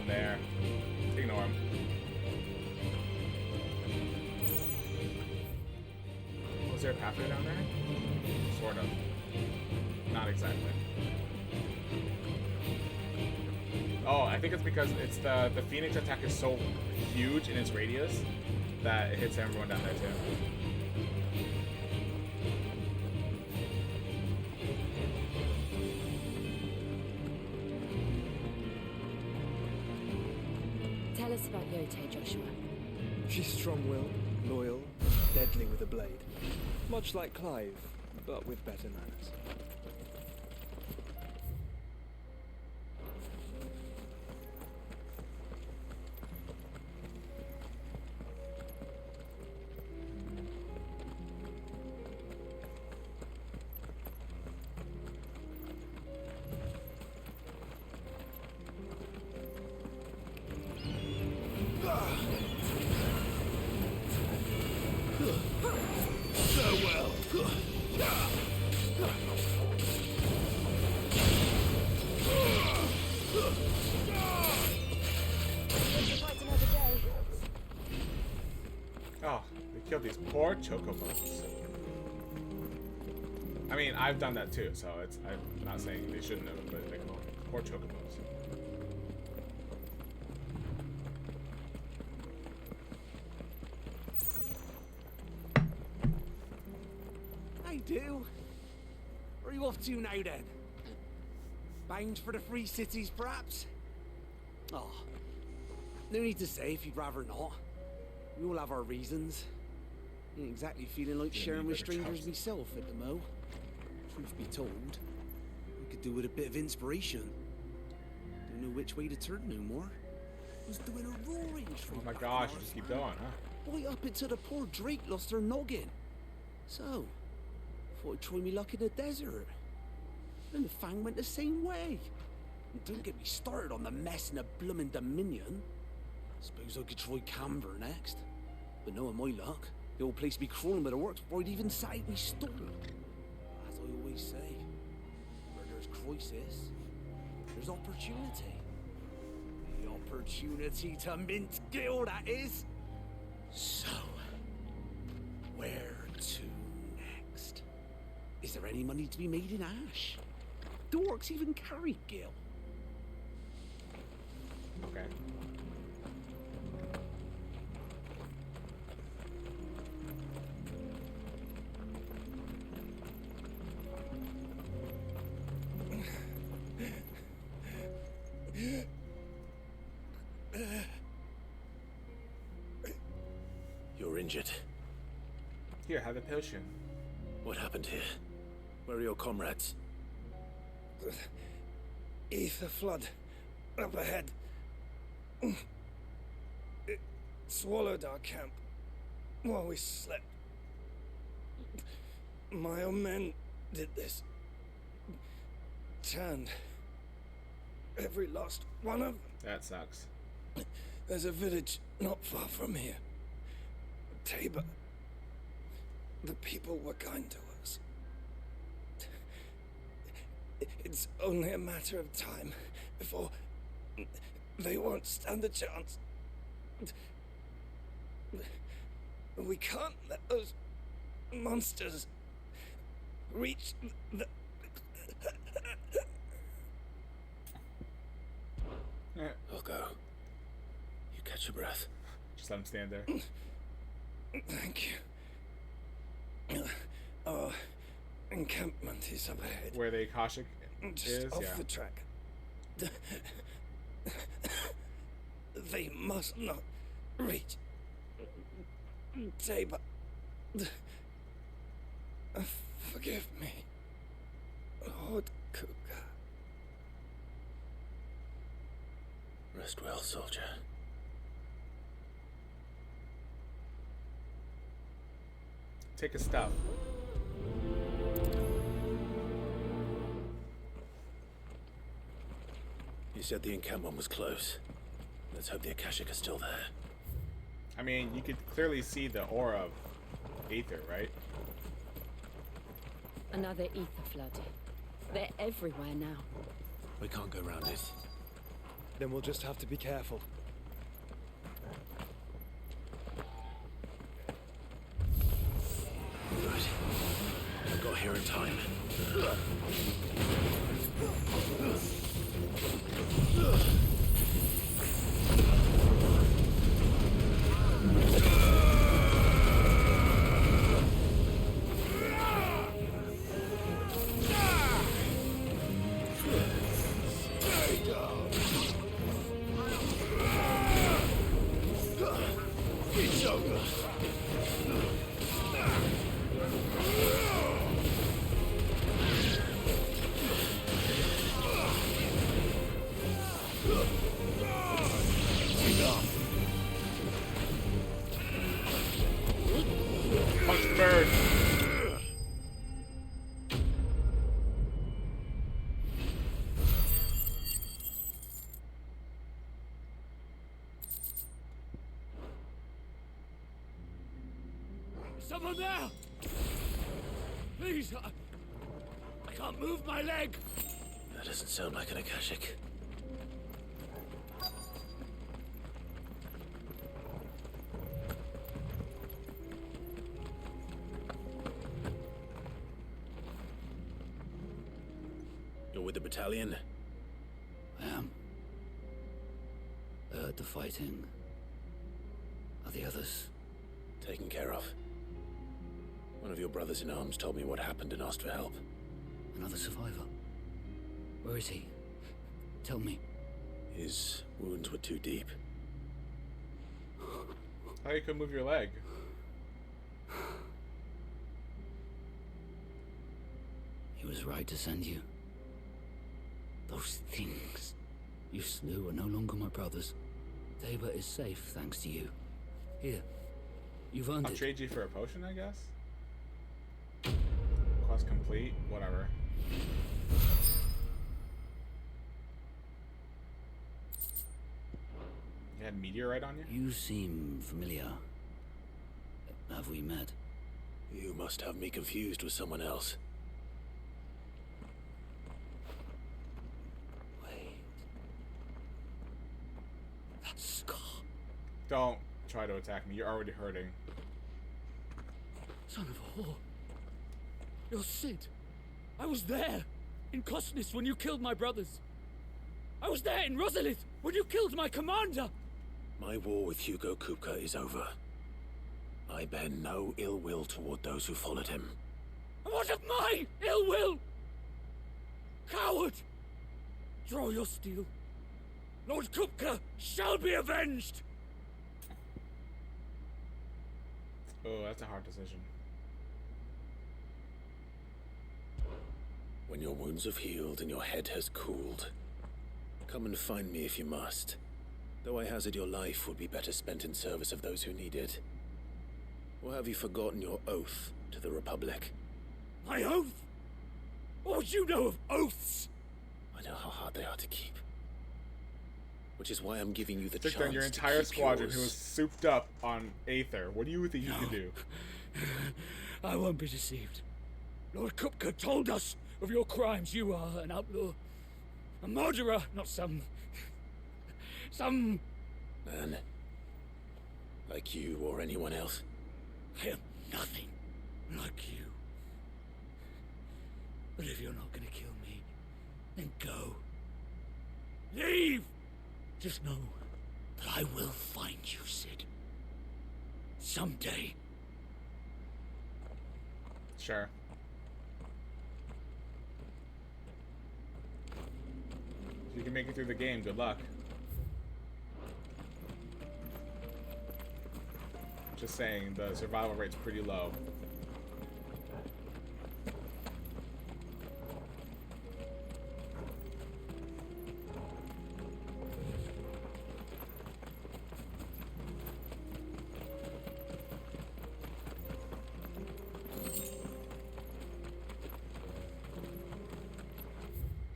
There. Ignore him. Was there a pathway down there? Sort of. Not exactly. Oh, I think it's because it's the Phoenix attack is so huge in its radius that it hits everyone down there too. Tell us about Yote, Joshua. She's strong-willed, loyal, deadly with a blade. Much like Clive, but with better manners. Oh, they killed these poor chocobos. I mean, I've done that too, so it's I'm not saying they shouldn't have, but like, oh, poor chocobos. I do. Where are you off to now then? Bound for the Free Cities, perhaps? Oh, no need to say if you'd rather not. We all have our reasons. Ain't exactly feeling like sharing with strangers myself at the mo. Truth be told, we could do with a bit of inspiration. Don't know which way to turn no more. Was doing a roaring Oh my gosh, you just keep going, huh? Right up until the poor Drake lost her noggin. So, thought I'd try me luck in the desert. And the Fang went the same way. And don't get me started on the mess in the bloomin' Dominion. Suppose I could try Canberra next. But knowing my luck, the old place would be crawling with the works before I'd even sat out me stall. As I always say, murder's choices, there's opportunity. The opportunity to mint Gil, that is. So, where to next? Is there any money to be made in ash? Do orcs even carry Gil? Okay. You're injured. Here, have a potion. What happened here? Where are your comrades? Ether flood up ahead. It swallowed our camp while we slept. My own men did this. Turned every last one of them. That sucks. There's a village not far from here. Tabor. The people were kind to us. It's only a matter of time before they won't stand a chance. We can't let those monsters reach the... I'll go. You catch your breath. Just let him stand there. Thank you. Our encampment is up ahead. Where the Akashic Just is? off Yeah. the track. They must not reach Tabor. Forgive me, Lord Cougar. Rest well, soldier. Take a stuff. You said the encampment was close. Let's hope the Akashic is still there. I mean, you could clearly see the aura of Aether, right? Another ether flood. They're everywhere now. We can't go round it. Then we'll just have to be careful. Right. I got here in time. Punch the bird. Someone there! Please, I can't move my leg! That doesn't sound like an Akashic. You're with the battalion? I am. I heard the fighting. Are the others? Taken care of. One of your brothers in arms told me what happened and asked for help. Another survivor? Where is he? Tell me. His wounds were too deep. How you could move your leg? He was right to send you. Those things you slew are no longer my brothers. Tabor is safe thanks to you. Here, you've earned I'll it. trade you for a potion, I guess? Quest complete, whatever. You had meteorite on you? You seem familiar. Have we met? You must have me confused with someone else. that scar. Don't try to attack me. You're already hurting. Son of a whore. You're Sid. I was there in Kosnis when you killed my brothers. I was there in Rosalith when you killed my commander. My war with Hugo Kupka is over. I bear no ill will toward those who followed him. And what of my ill will? Coward! Draw your steel. Lord Kupka shall be avenged! Oh, that's a hard decision. When your wounds have healed and your head has cooled, come and find me if you must. Though I hazard your life would be better spent in service of those who need it. Or have you forgotten your oath to the Republic? My oath? What would you know of oaths? I know how hard they are to keep. Which is why I'm giving you the Took chance down your to entire keep squadron yours. who was souped up on Aether. What do you think you can do? I won't be deceived. Lord Kupka told us of your crimes. You are an outlaw. A murderer, not some Man. Like you or anyone else. I am nothing like you. But if you're not gonna kill me, then go. Leave! Just know that I will find you, Sid. Someday. Sure. If you can make it through the game, good luck. Just saying, the survival rate's pretty low.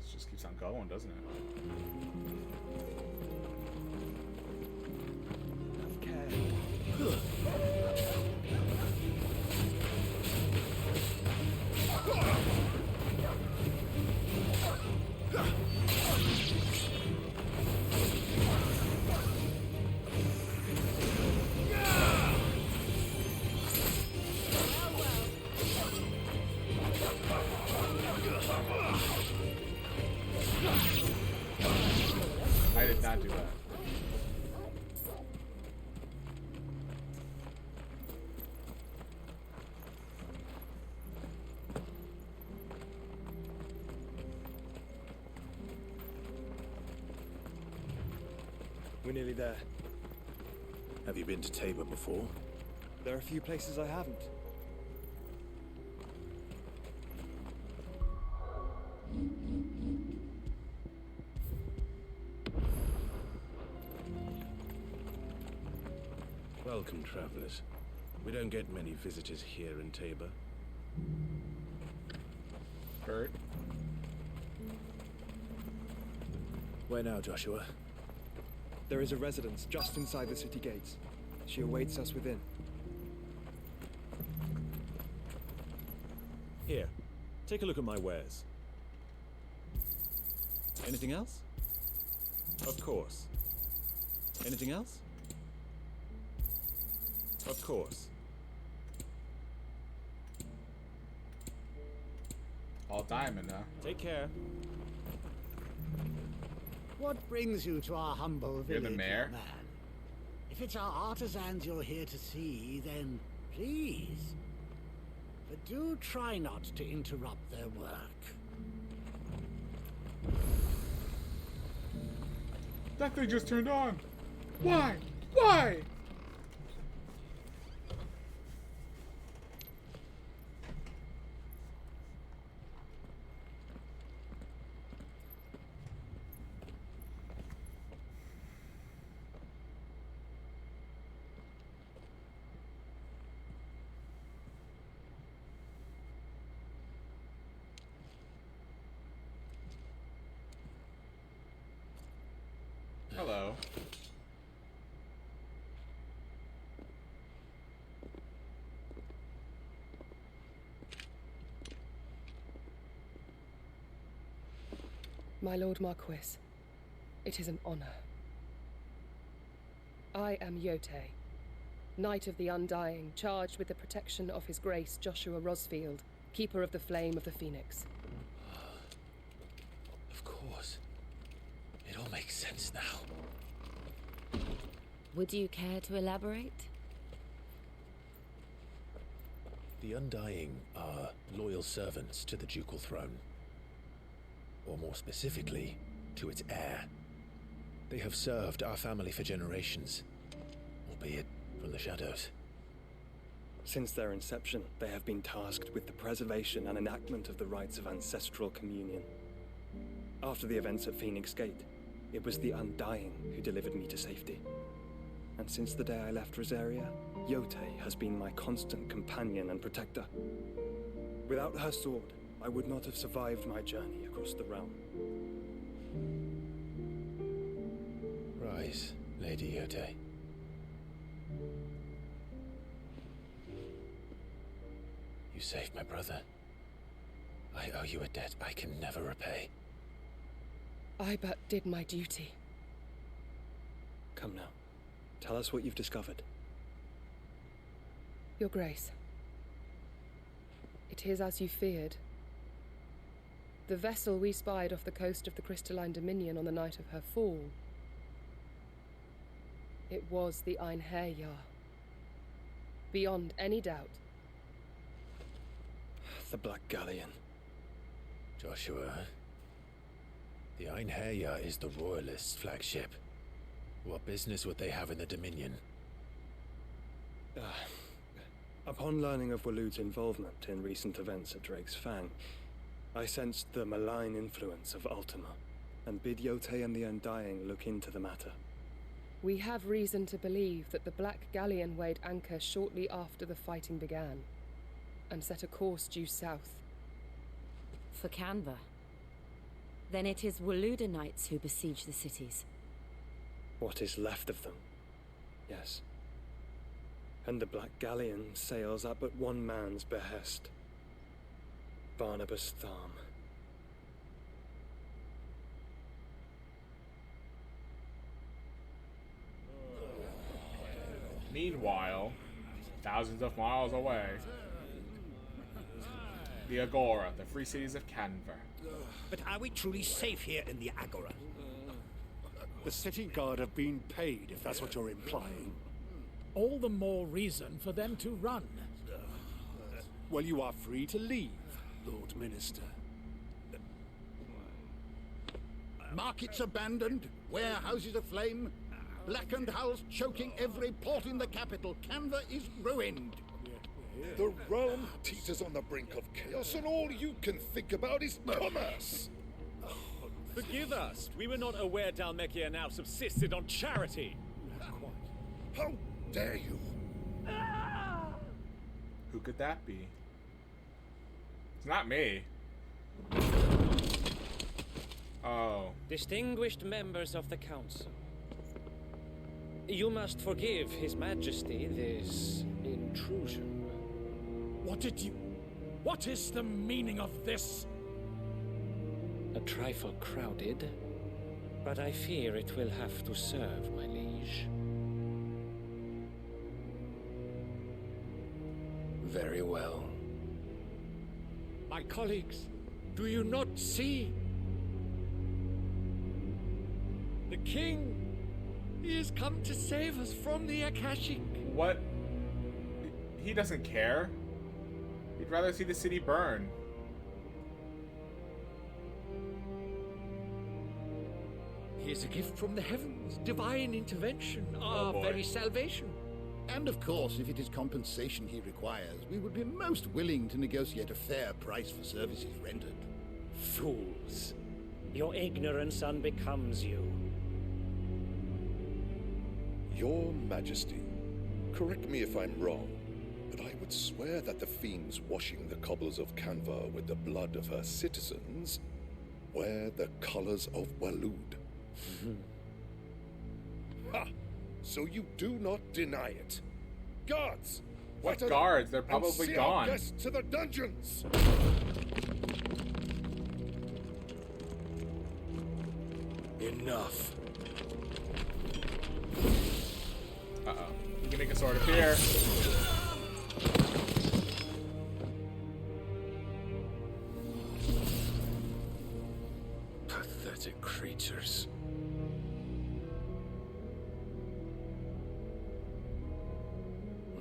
This just keeps on going, doesn't it? I did not do that. We're nearly there. Have you been to Tabor before? There are a few places I haven't. Welcome, travelers. We don't get many visitors here in Tabor. Kurt? Where now, Joshua? There is a residence just inside the city gates. She awaits us within. Here, take a look at my wares. Anything else? Of course. Anything else? Of course. All diamond, huh? Take care. What brings you to our humble You're village, the mayor? man? If it's our artisans you're here to see, then please. But do try not to interrupt their work. That thing just turned on! Why? Why? Hello. My Lord Marquis, it is an honor. I am Yote, Knight of the Undying, charged with the protection of His Grace Joshua Rosfield, Keeper of the Flame of the Phoenix. Of course. It all makes sense now. Would you care to elaborate? The Undying are loyal servants to the ducal throne. Or more specifically, to its heir. They have served our family for generations, albeit from the shadows. Since their inception, they have been tasked with the preservation and enactment of the rites of ancestral communion. After the events at Phoenix Gate, it was the Undying who delivered me to safety. And since the day I left Rosaria, Yote has been my constant companion and protector. Without her sword, I would not have survived my journey across the realm. Rise, Lady Yote. You saved my brother. I owe you a debt I can never repay. I but did my duty. Come now. Tell us what you've discovered. Your Grace. It is as you feared. The vessel we spied off the coast of the Crystalline Dominion on the night of her fall. It was the Einherjar. Beyond any doubt. The Black Galleon. Joshua, the Einherjar is the Royalists' flagship. What business would they have in the Dominion? Upon learning of Waloed's involvement in recent events at Drake's Fang, I sensed the malign influence of Ultima, and bid Yote and the Undying look into the matter. We have reason to believe that the Black Galleon weighed anchor shortly after the fighting began, and set a course due south. For Canva. Then it is Waloeda Knights who besiege the cities. What is left of them, yes. And the Black Galleon sails at but one man's behest. Barnabas Tharm. Meanwhile, thousands of miles away, the Agora, the free cities of Canver. But are we truly safe here in the Agora? The city guard have been paid, if that's what you're implying. All the more reason for them to run. Well, you are free to leave, Lord Minister. Markets abandoned, warehouses aflame, blackened hulls choking every port in the capital. Canva is ruined. The realm teeters on the brink of chaos, and all you can think about is commerce. Forgive us. We were not aware Dhalmekia now subsisted on charity. How dare you? Who could that be? It's not me. Oh. Distinguished members of the council. You must forgive His Majesty this intrusion. What is the meaning of this? A trifle crowded, but I fear it will have to serve, my liege. Very well. My colleagues, do you not see? The king, he has come to save us from the Akashic. What? He doesn't care. He'd rather see the city burn. He is a gift from the heavens, divine intervention, our very salvation. And of course, if it is compensation he requires, we would be most willing to negotiate a fair price for services rendered. Fools. Your ignorance unbecomes you. Your Majesty, correct me if I'm wrong, but I would swear that the fiends washing the cobbles of Canva with the blood of her citizens wear the colors of Waloed. Ha! So you do not deny it. Guards! What guards? They're probably see gone. Our guests to the dungeons! Enough. make a sword appear. Pathetic creatures.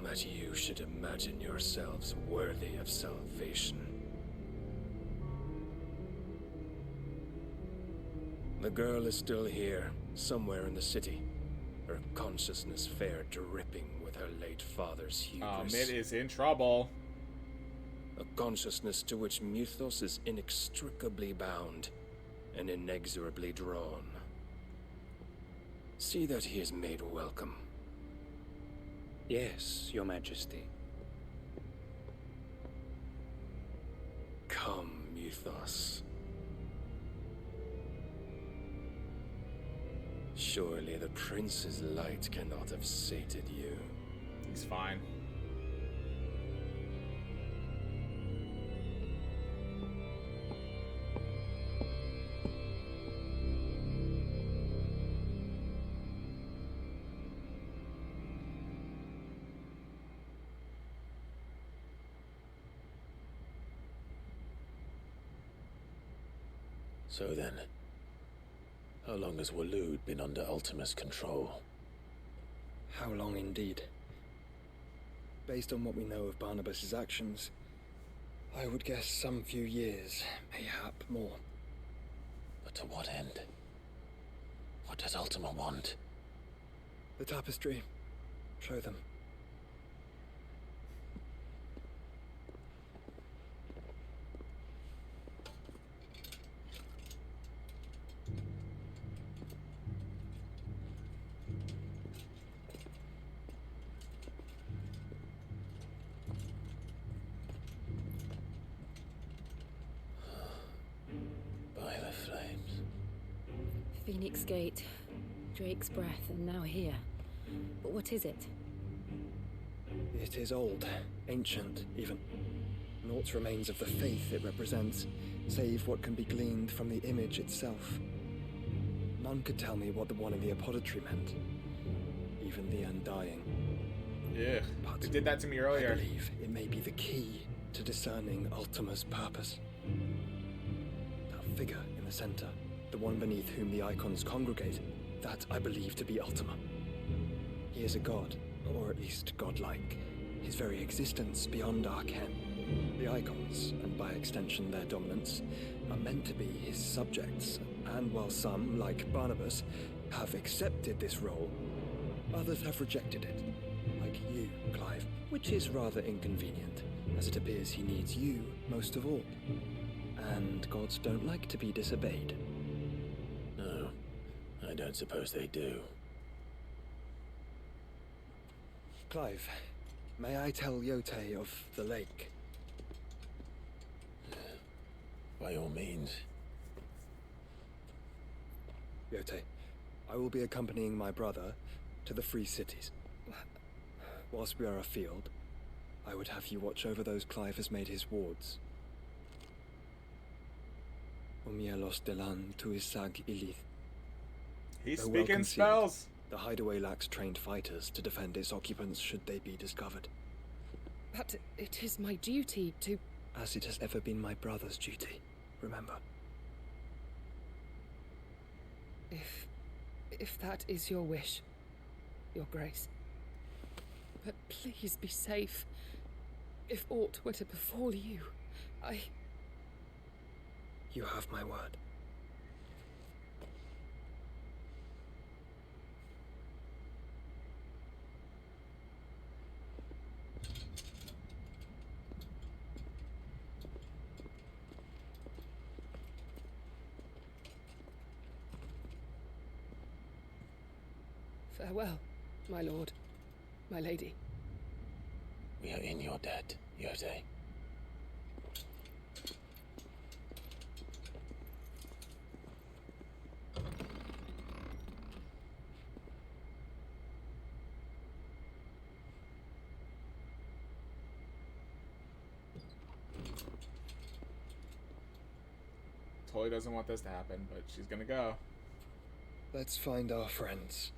That you should imagine yourselves worthy of salvation. The girl is still here, somewhere in the city. Her consciousness fair dripping with her late father's hubris. Mid is in trouble. A consciousness to which Mythos is inextricably bound and inexorably drawn. See that he is made welcome. Yes, Your Majesty. Come, Mythos. Surely the prince's light cannot have sated you. He's fine. So then, how long has Waloed been under Ultima's control? How long indeed? Based on what we know of Barnabas's actions, I would guess some few years, mayhap more. But to what end? What does Ultima want? The tapestry. Show them. Phoenix Gate, Drake's Breath, and now here. But what is it? It is old, ancient, even. Naught remains of the faith it represents, save what can be gleaned from the image itself. None could tell me what the one in the apothecary meant. Even the Undying. Yeah, they did that to me earlier. I believe it may be the key to discerning Ultima's purpose. That figure in the center, the one beneath whom the icons congregate, that I believe to be Ultima. He is a god, or at least godlike. His very existence beyond our ken. The icons, and by extension their dominance, are meant to be his subjects, and while some, like Barnabas, have accepted this role, others have rejected it, like you, Clive, which is rather inconvenient, as it appears he needs you most of all. And gods don't like to be disobeyed. No, I don't suppose they do. Clive, may I tell Yote of the lake? By all means. Yote, I will be accompanying my brother to the Free Cities. Whilst we are afield, I would have you watch over those Clive has made his wards. Omielos delan tuisag ilith. He's Though speaking well concealed, spells. The hideaway lacks trained fighters to defend its occupants should they be discovered. But it is my duty to... As it has ever been my brother's duty, remember. If that is your wish, Your Grace. But please be safe. If aught were to befall you, You have my word. Farewell, my lord, my lady. We are in your debt, Yote. Totally doesn't want this to happen, but she's gonna go. Let's find our friends.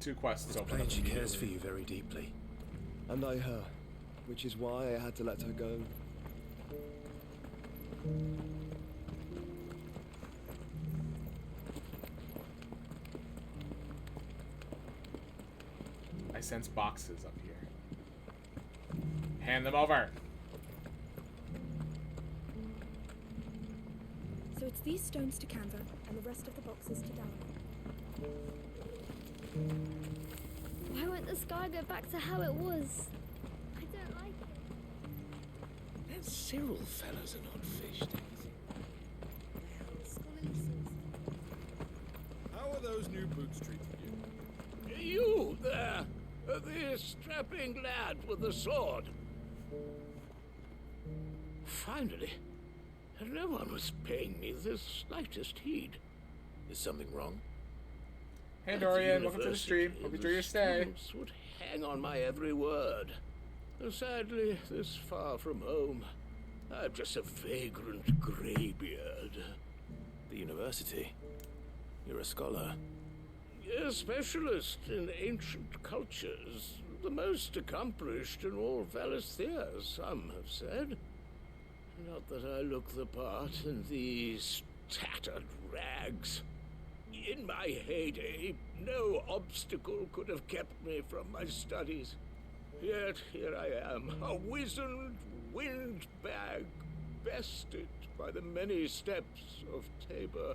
2 quests It's open plain up she cares immediately. for you very deeply. And I her, which is why I had to let her go. I sense boxes up here. Hand them over. So it's these stones to Canva and the rest of the boxes to Dallas. Why won't the sky go back to how it was? I don't like it. Them Cyril fellas are not fish How are those new boots treating you? You there! The strapping lad with the sword. Finally. No one was paying me the slightest heed. Is something wrong? Hey Dorian, welcome to the stream. Hope you enjoy your stay. Students would hang on my every word. Sadly, this far from home, I'm just a vagrant greybeard. The university? You're a scholar. A specialist in ancient cultures. The most accomplished in all Valisthea, some have said. Not that I look the part in these tattered rags. In my heyday, no obstacle could have kept me from my studies. Yet here I am, a wizened windbag, bested by the many steps of Tabor.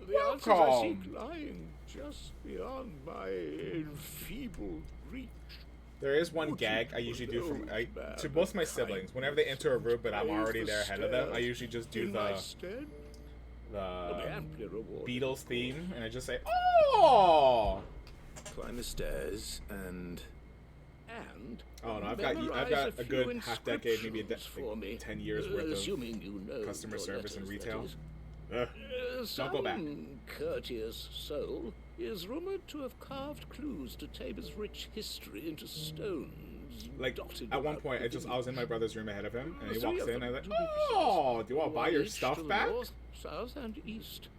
The answers I seek lying just beyond my enfeebled reach. There is one gag I usually do to both my siblings. Whenever they enter a room but I'm already there ahead of them, I usually just do the Beatles theme, and I just say, "Oh!" Climb the stairs and. Oh no, I've got a good half decade, maybe 10 years worth of customer service and retail. Don't go back. Some courteous soul is rumored to have carved clues to Tabor's rich history into stones. Like, at one point, I was in my brother's room ahead of him, and he walks in, and I'm like, "Oh, do you want to buy your stuff back?" North, south, and east.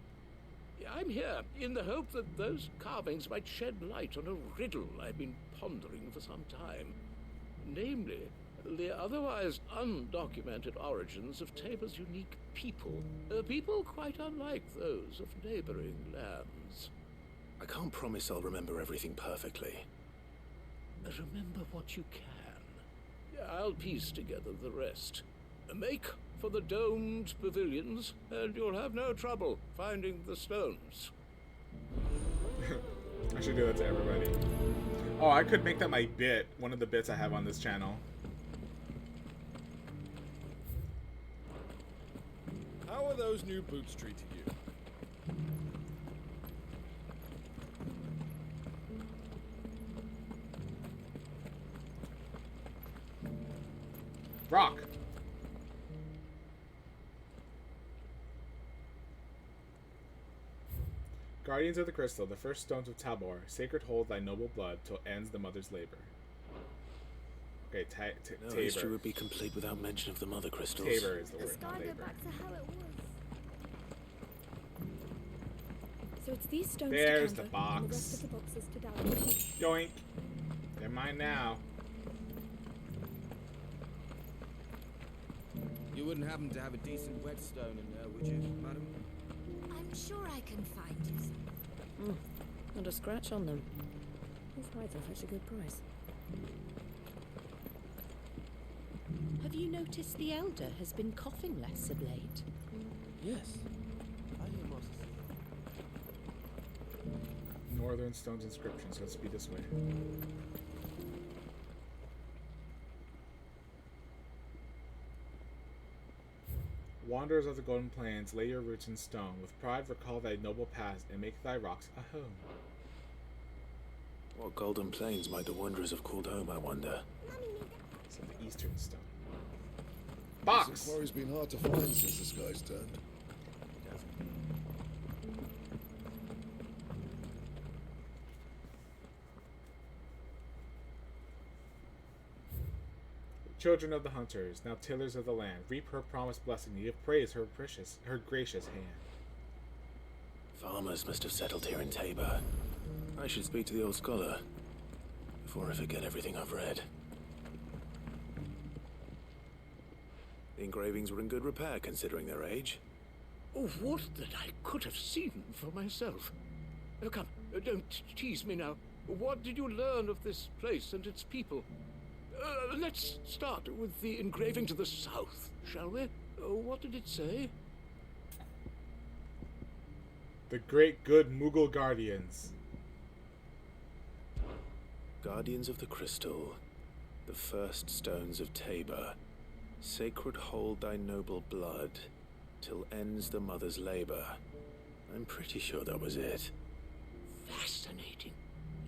I'm here in the hope that those carvings might shed light on a riddle I've been pondering for some time. Namely, the otherwise undocumented origins of Tabor's unique people. People quite unlike those of neighboring lands. I can't promise I'll remember everything perfectly. Remember what you can. I'll piece together the rest. Make for the domed pavilions, and you'll have no trouble finding the stones. I should do that to everybody. Oh, I could make that my bit, one of the bits I have on this channel. How are those new boots treating you? Rock! Guardians of the Crystal, the first stones of Tabor, sacred hold thy noble blood till ends the mother's labor. Okay, No Tabor. history would be complete without mention of the mother crystals. Tabor is the word, Sky not go labor. back to how it was. So it's these stones There's to the Canva box. and the rest of the boxes to Dallas. Yoink! They're mine now. You wouldn't happen to have a decent whetstone in there, would you, madam? I'm sure I can find you some. Not a scratch on them. These hides are such a good price. Have you noticed the Elder has been coughing less of late? Yes. I hear Moses. Northern Stone's inscription, so let's be this way. Wanderers of the Golden Plains, lay your roots in stone. With pride recall thy noble past, and make thy rocks a home. What golden plains might the wanderers have called home, I wonder? So the Eastern Stone. Box! This inquiry's been hard to find since the sky's turned. Children of the hunters, now tillers of the land, reap her promised blessing, give praise her gracious hand. Farmers must have settled here in Tabor. I should speak to the old scholar before I forget everything I've read. The engravings were in good repair considering their age. Oh, would that I could have seen for myself. Oh, come, don't tease me now. What did you learn of this place and its people? Let's start with the engraving to the south, shall we? What did it say? The great good Mughal guardians. Guardians of the Crystal, the first stones of Tabor. Sacred hold thy noble blood, till ends the mother's labor. I'm pretty sure that was it. Fascinating.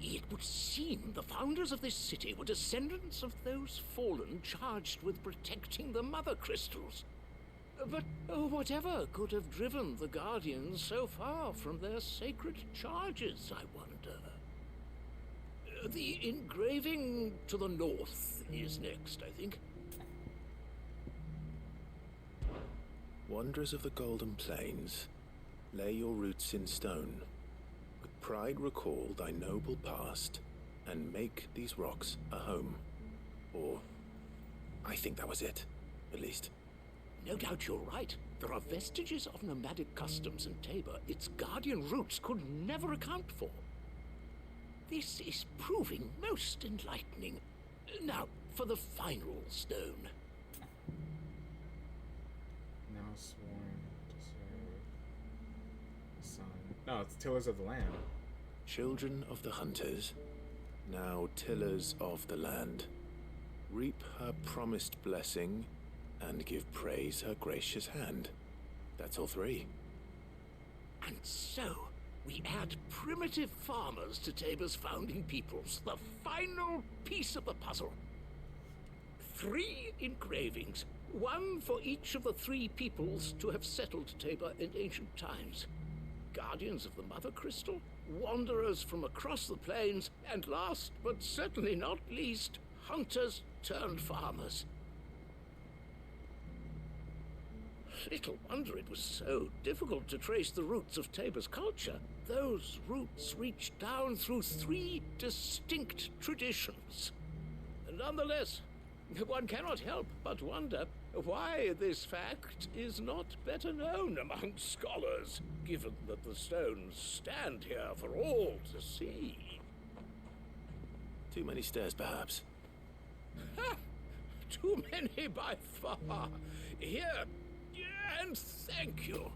It would seem the founders of this city were descendants of those fallen charged with protecting the mother crystals. But whatever could have driven the Guardians so far from their sacred charges, I wonder? The engraving to the north is next, I think. Wanderers of the Golden Plains, lay your roots in stone. With pride recall thy noble past, and make these rocks a home. Or, I think that was it, at least. No doubt you're right. There are vestiges of nomadic customs in Tabor its guardian roots could never account for. This is proving most enlightening. Now, for the final stone. Now sworn to serve the sun. No, it's tillers of the land. Children of the hunters, now tillers of the land. Reap her promised blessing, and give praise her gracious hand. That's all three. And so, we add primitive farmers to Tabor's founding peoples, the final piece of the puzzle. 3 engravings, one for each of the 3 peoples to have settled Tabor in ancient times. Guardians of the Mother Crystal, wanderers from across the plains, and last but certainly not least, hunters turned farmers. Little wonder it was so difficult to trace the roots of Tabor's culture. Those roots reach down through 3 distinct traditions. Nonetheless, one cannot help but wonder why this fact is not better known among scholars, given that the stones stand here for all to see. Too many stairs, perhaps. Ha! Too many by far. Here, and thank you.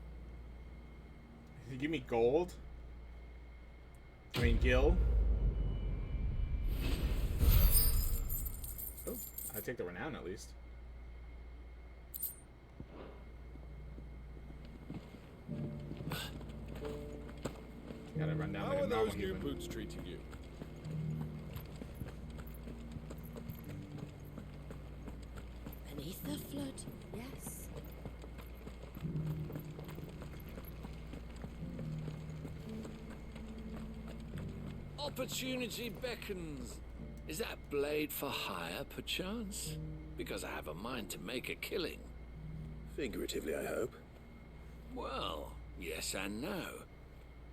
You give me gold? I mean, gil? Oh, I take the renown at least. Gotta run down like a normal human. How are those new boots treating you? Beneath the flood, yes. Opportunity beckons. Is that blade for hire, perchance? Because I have a mind to make a killing. Figuratively, I hope. Well, yes and no.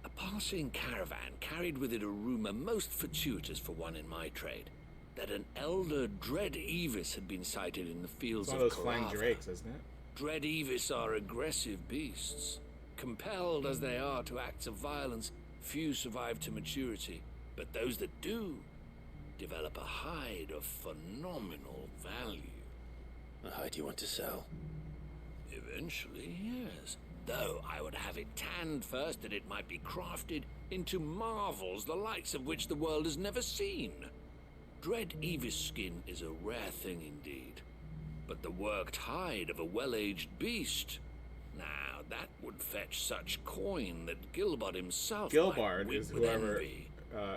A passing caravan carried with it a rumor most fortuitous for one in my trade, that an elder Dread Evis had been sighted in the fields of Carava. It's one of those flying drakes, isn't it? Dread Evis are aggressive beasts. Compelled as they are to acts of violence, few survive to maturity, but those that do develop a hide of phenomenal value. A hide you want to sell? Eventually, yes. Though I would have it tanned first that it might be crafted into marvels the likes of which the world has never seen. Dread Evis skin is a rare thing indeed. But the worked hide of a well-aged beast, now that would fetch such coin that Gilbard himself Gilbard might weep is with whoever envy.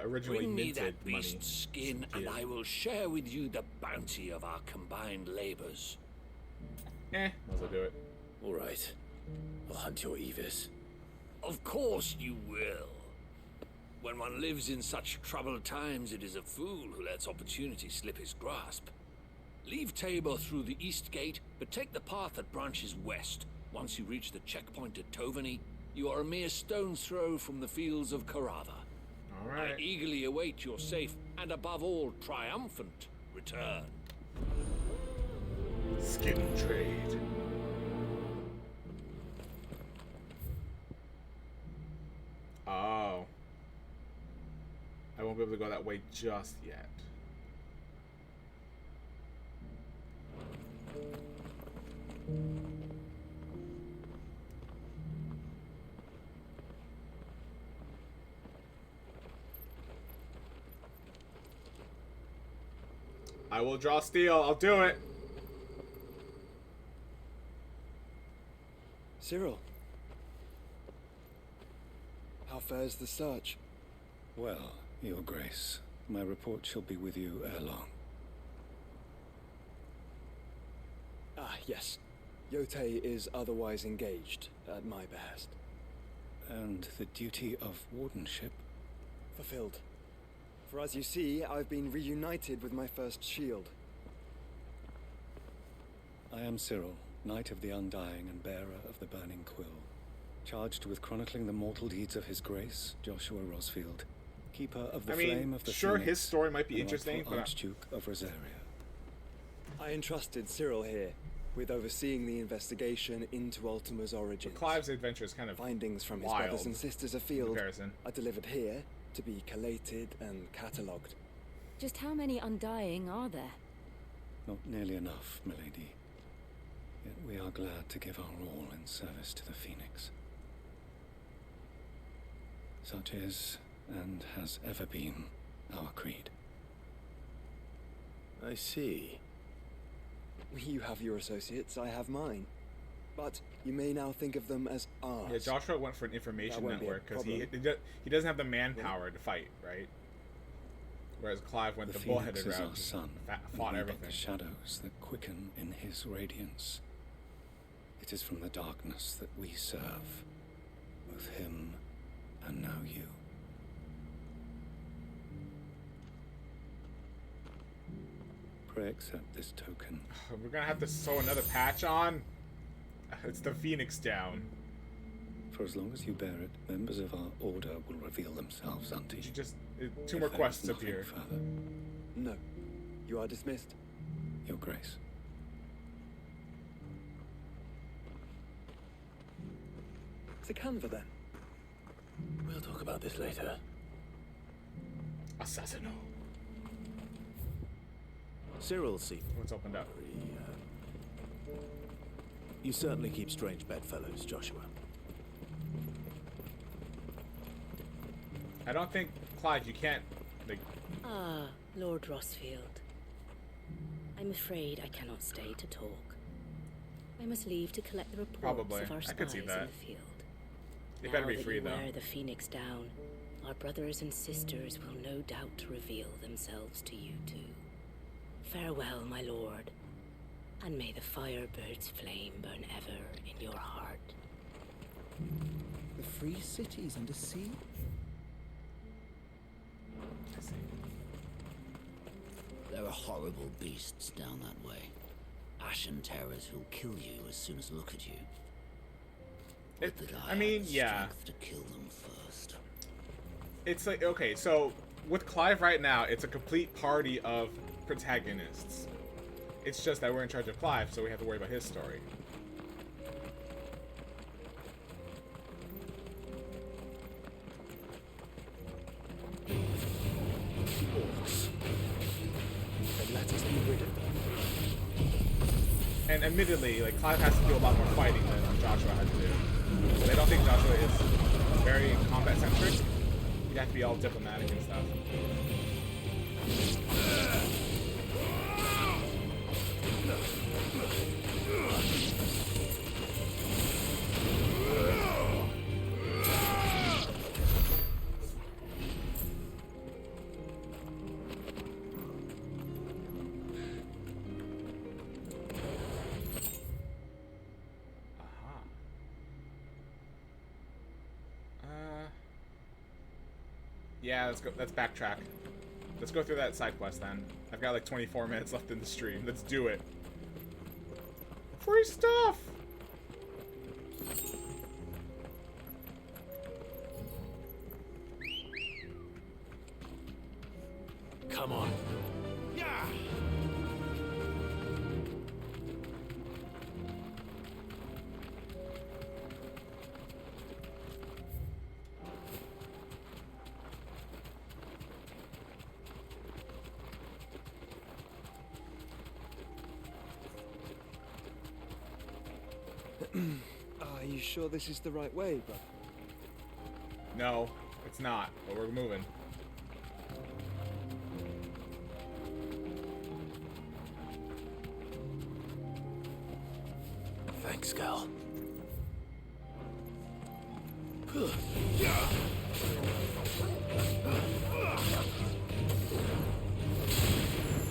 originally Bring me minted that beast's money. skin, and I will share with you the bounty of our combined labors. Might as well do it. All right. I'll hunt your Evis. Of course you will. When one lives in such troubled times, it is a fool who lets opportunity slip his grasp. Leave Tabor through the east gate, but take the path that branches west. Once you reach the checkpoint at Tovany, you are a mere stone's throw from the fields of Carava. I eagerly await your safe and, above all, triumphant return. Skin trade. Oh. I won't be able to go that way just yet. I will draw steel. I'll do it. Cyril. How fares the search? Well, Your Grace, my report shall be with you ere long. Ah, yes. Yotei is otherwise engaged, at my behest. And the duty of wardenship? Fulfilled. For as you see, I've been reunited with my first shield. I am Cyril, Knight of the Undying and bearer of the Burning Quill, charged with chronicling the mortal deeds of His Grace, Joshua Rosfield, keeper of the flame of the sure, Phoenix, his story might be and interesting, rightful but Archduke of Rosaria. I entrusted Cyril here with overseeing the investigation into Ultima's origins. Clive's adventure is kind of findings from his wild brothers and sisters afield comparison. are delivered here to be collated and catalogued. Just how many Undying are there? Not nearly enough, milady. Yet we are glad to give our all in service to the Phoenix. Such is, and has ever been, our creed. I see. You have your associates, I have mine. But you may now think of them as ours. Yeah, Joshua went for an information network because he doesn't have the manpower to fight, right? Whereas Clive went the bullheaded Phoenix is route, our sun, fought and we everything. but the shadows that quicken in his radiance. It is from the darkness that we serve, both him and now you. Pray accept this token. We're gonna have to sew another patch on. It's the Phoenix down. For as long as you bear it, members of our order will reveal themselves unto you. Two more quests appear. Further. No. You are dismissed. Your Grace. To Canva, then. We'll talk about this later. Assassino. Cyril, see. What's opened up? You certainly keep strange bedfellows, Joshua. I don't think, Clive, you can't, like... Ah, Lord Rosfield. I'm afraid I cannot stay to talk. I must leave to collect the reports Probably. of our I spies could see in that. the field. They Now better be that free, you though. wear the Phoenix down, our brothers and sisters will no doubt reveal themselves to you too. Farewell, my lord, and may the Firebird's flame burn ever in your heart. The free cities and a sea? There are horrible beasts down that way. Ashen terrors who'll kill you as soon as look at you. I mean, yeah. To kill them first. It's like, okay, so with Clive right now, it's a complete party of protagonists. It's just that we're in charge of Clive, so we have to worry about his story. Then let us be rid of them. And admittedly, like, Clive has to do a lot more fighting than Joshua had to do. But I don't think Joshua is very combat-centric. You have to be all diplomatic and stuff. Yeah, let's go. Let's backtrack. Let's go through that side quest then. I've got like 24 minutes left in the stream. Let's do it. Free stuff! come on. Yeah. Are you sure this is the right way, brother? No, it's not, but we're moving. Thanks, Gal.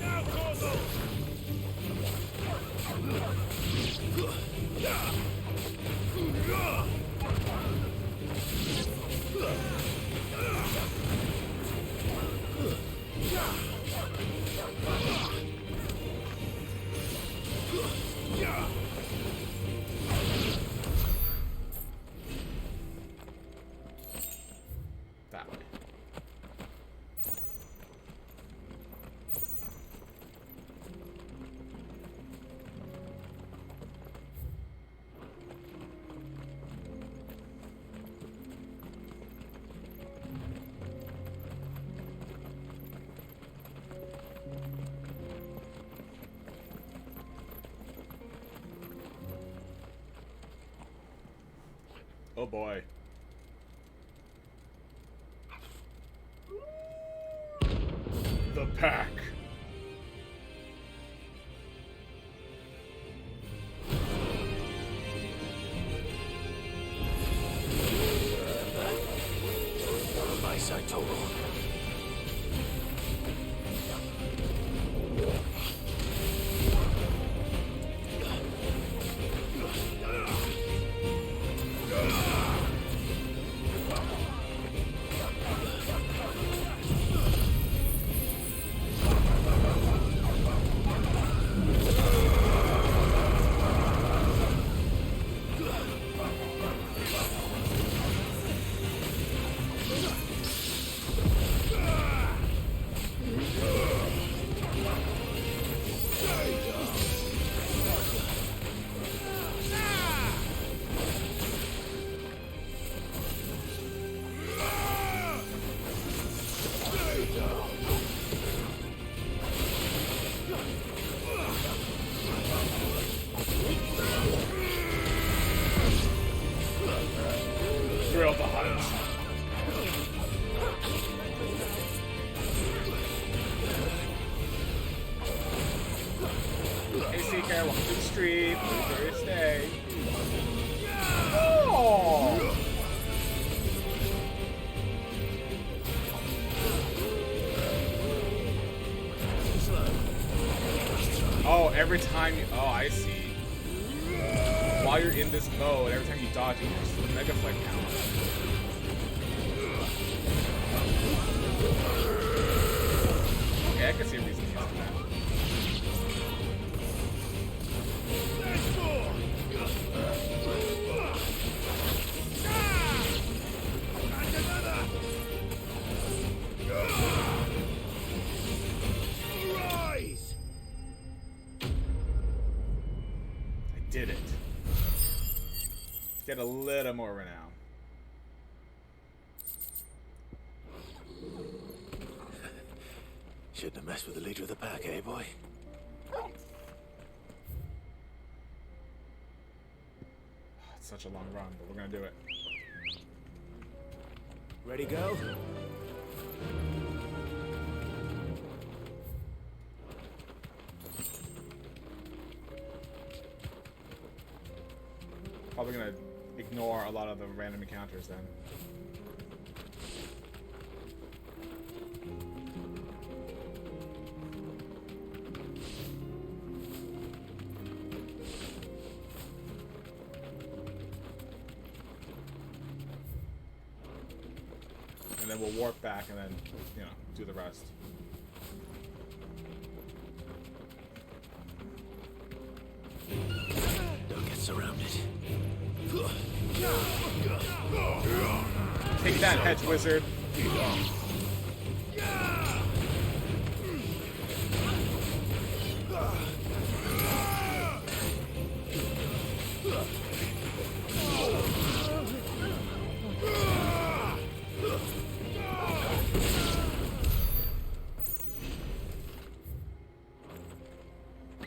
Now, Corvo! That way. Oh boy. The pack. My side total. Thrill the hunt. Hey, Seeker, welcome to the stream. Enjoy your stay. Oh! Oh, every time you... Oh, I see. While you're in this mode, every time you dodge, you just mega flick count. Okay, I can see a reason to use that. I did it. Get a little more renown. Shouldn't have messed with the leader of the pack, eh, boy? It's such a long run, but we're gonna do it. Ready, go? Probably gonna ignore a lot of the random encounters then. And then we'll warp back and then, you know, do the rest. Don't get surrounded. Take that, hedge wizard.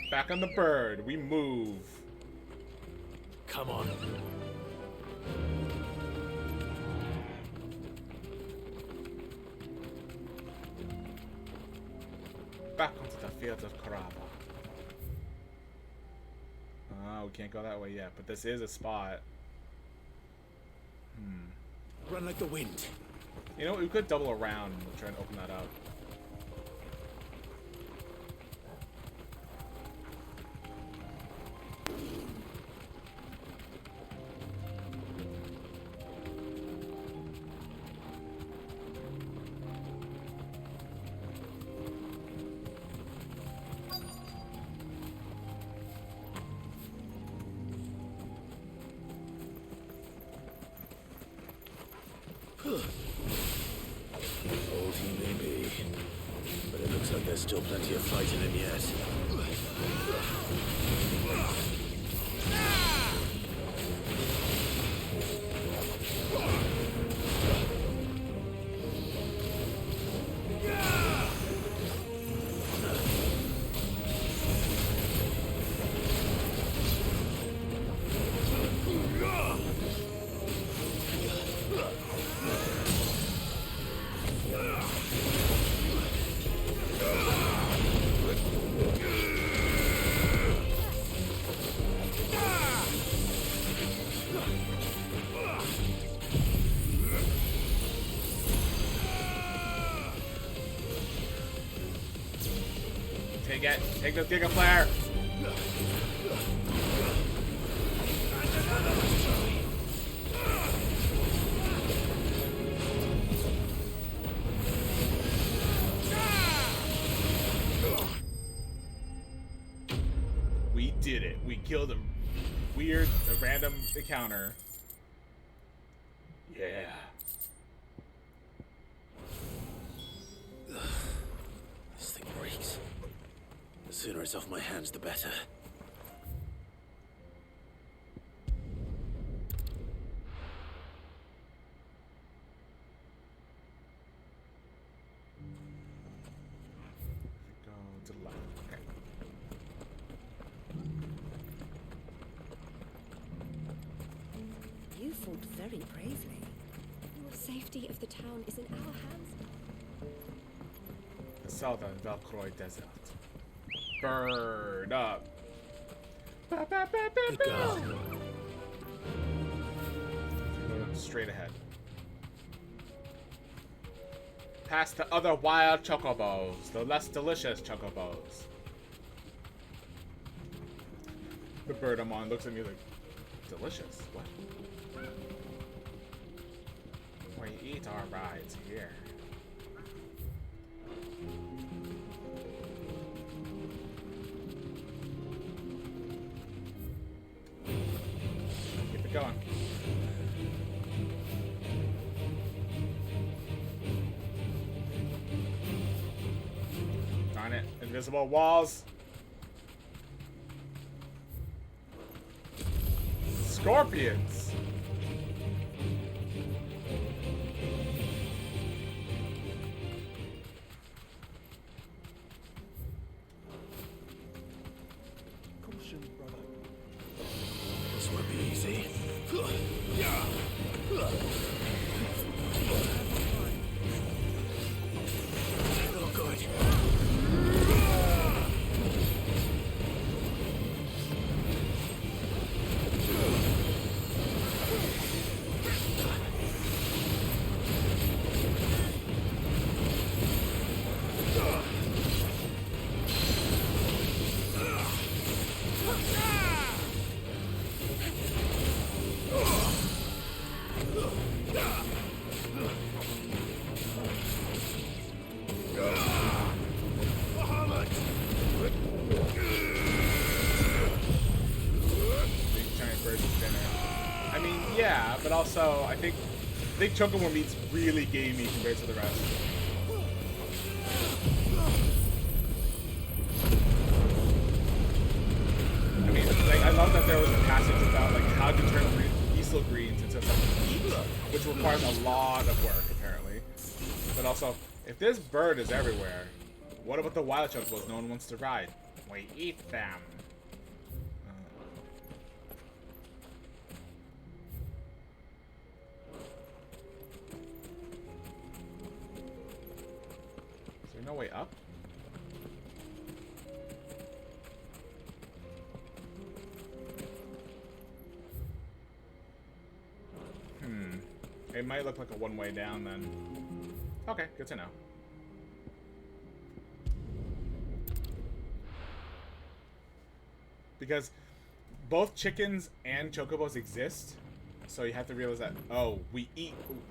Back on the bird. We move. Come on. Back onto the fields of Karava. Oh, we can't go that way yet, but this is a spot. Run like the wind. You know what? We could double around and try and open that up. Old he may be, but it looks like there's still plenty of fight in him yet. Take this Giga Flare! We did it. We killed a random encounter. Yeah. This thing reeks. The sooner it's off my hands, the better. Go to the left. Okay. You fought very bravely. The safety of the town is in our hands. The southern Valcroy Desert. Burn up. Good God. Go straight ahead. Past the other wild chocobos, the less delicious chocobos. The bird I'm on looks at me like, delicious? What? We eat our rides here. Keep it going. Darn it. Invisible walls. Scorpions. Caution, brother. This won't be easy. Oh, good. But also, I think Chocobo meat's really gamey compared to the rest. I mean, like, I love that there was a passage about like how to turn diesel greens into something to eat, which requires a lot of work apparently. But also, if this bird is everywhere, what about the wild chocobos no one wants to ride? We eat them. Is there no way up? It might look like a one-way down then. Okay, good to know. Because both chickens and chocobos exist, so you have to realize that, oh,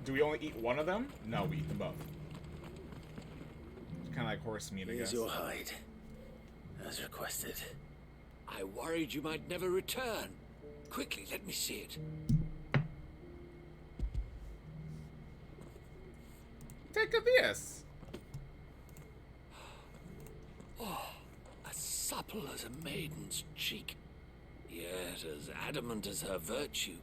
do we only eat one of them? No, we eat them both. It's kind of like horse meat, I guess. Here's your hide, as requested. I worried you might never return. Quickly, let me see it. Take a this. Oh, as supple as a maiden's cheek, yet as adamant as her virtue.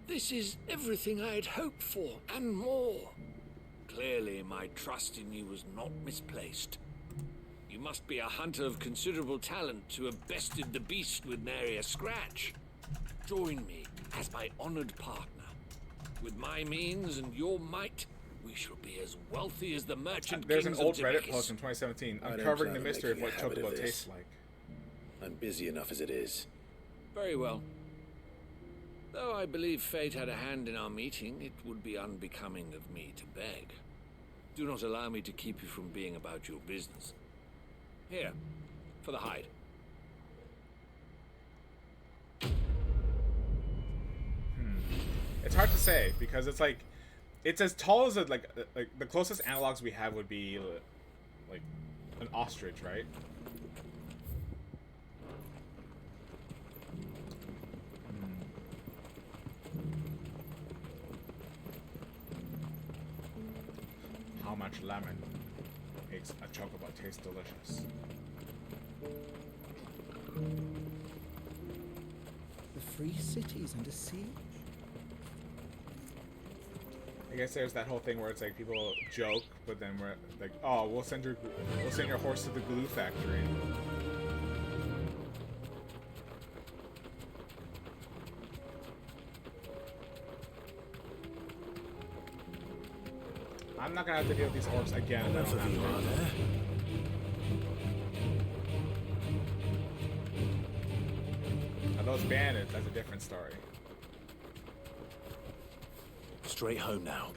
This is everything I had hoped for, and more. Clearly, my trust in you was not misplaced. You must be a hunter of considerable talent to have bested the beast with nary a scratch. Join me as my honored partner. With my means and your might, we shall be as wealthy as the merchant There's an kings old of Reddit Temecus. post from 2017 uncovering the mystery of what chocobo tastes like. I'm busy enough as it is. Very well. Though I believe fate had a hand in our meeting, it would be unbecoming of me to beg. Do not allow me to keep you from being about your business. Here, for the hide. It's hard to say because it's like, it's as tall as like the closest analogs we have would be like an ostrich, right? How much lemon makes a chocobo taste delicious? The free cities under siege? I guess there's that whole thing where it's like people joke, but then we're like, oh, we'll send your horse to the glue factory. I'm not gonna have to deal with these orcs again. Enough of you are there. Now those bandits, that's a different story. Straight home now.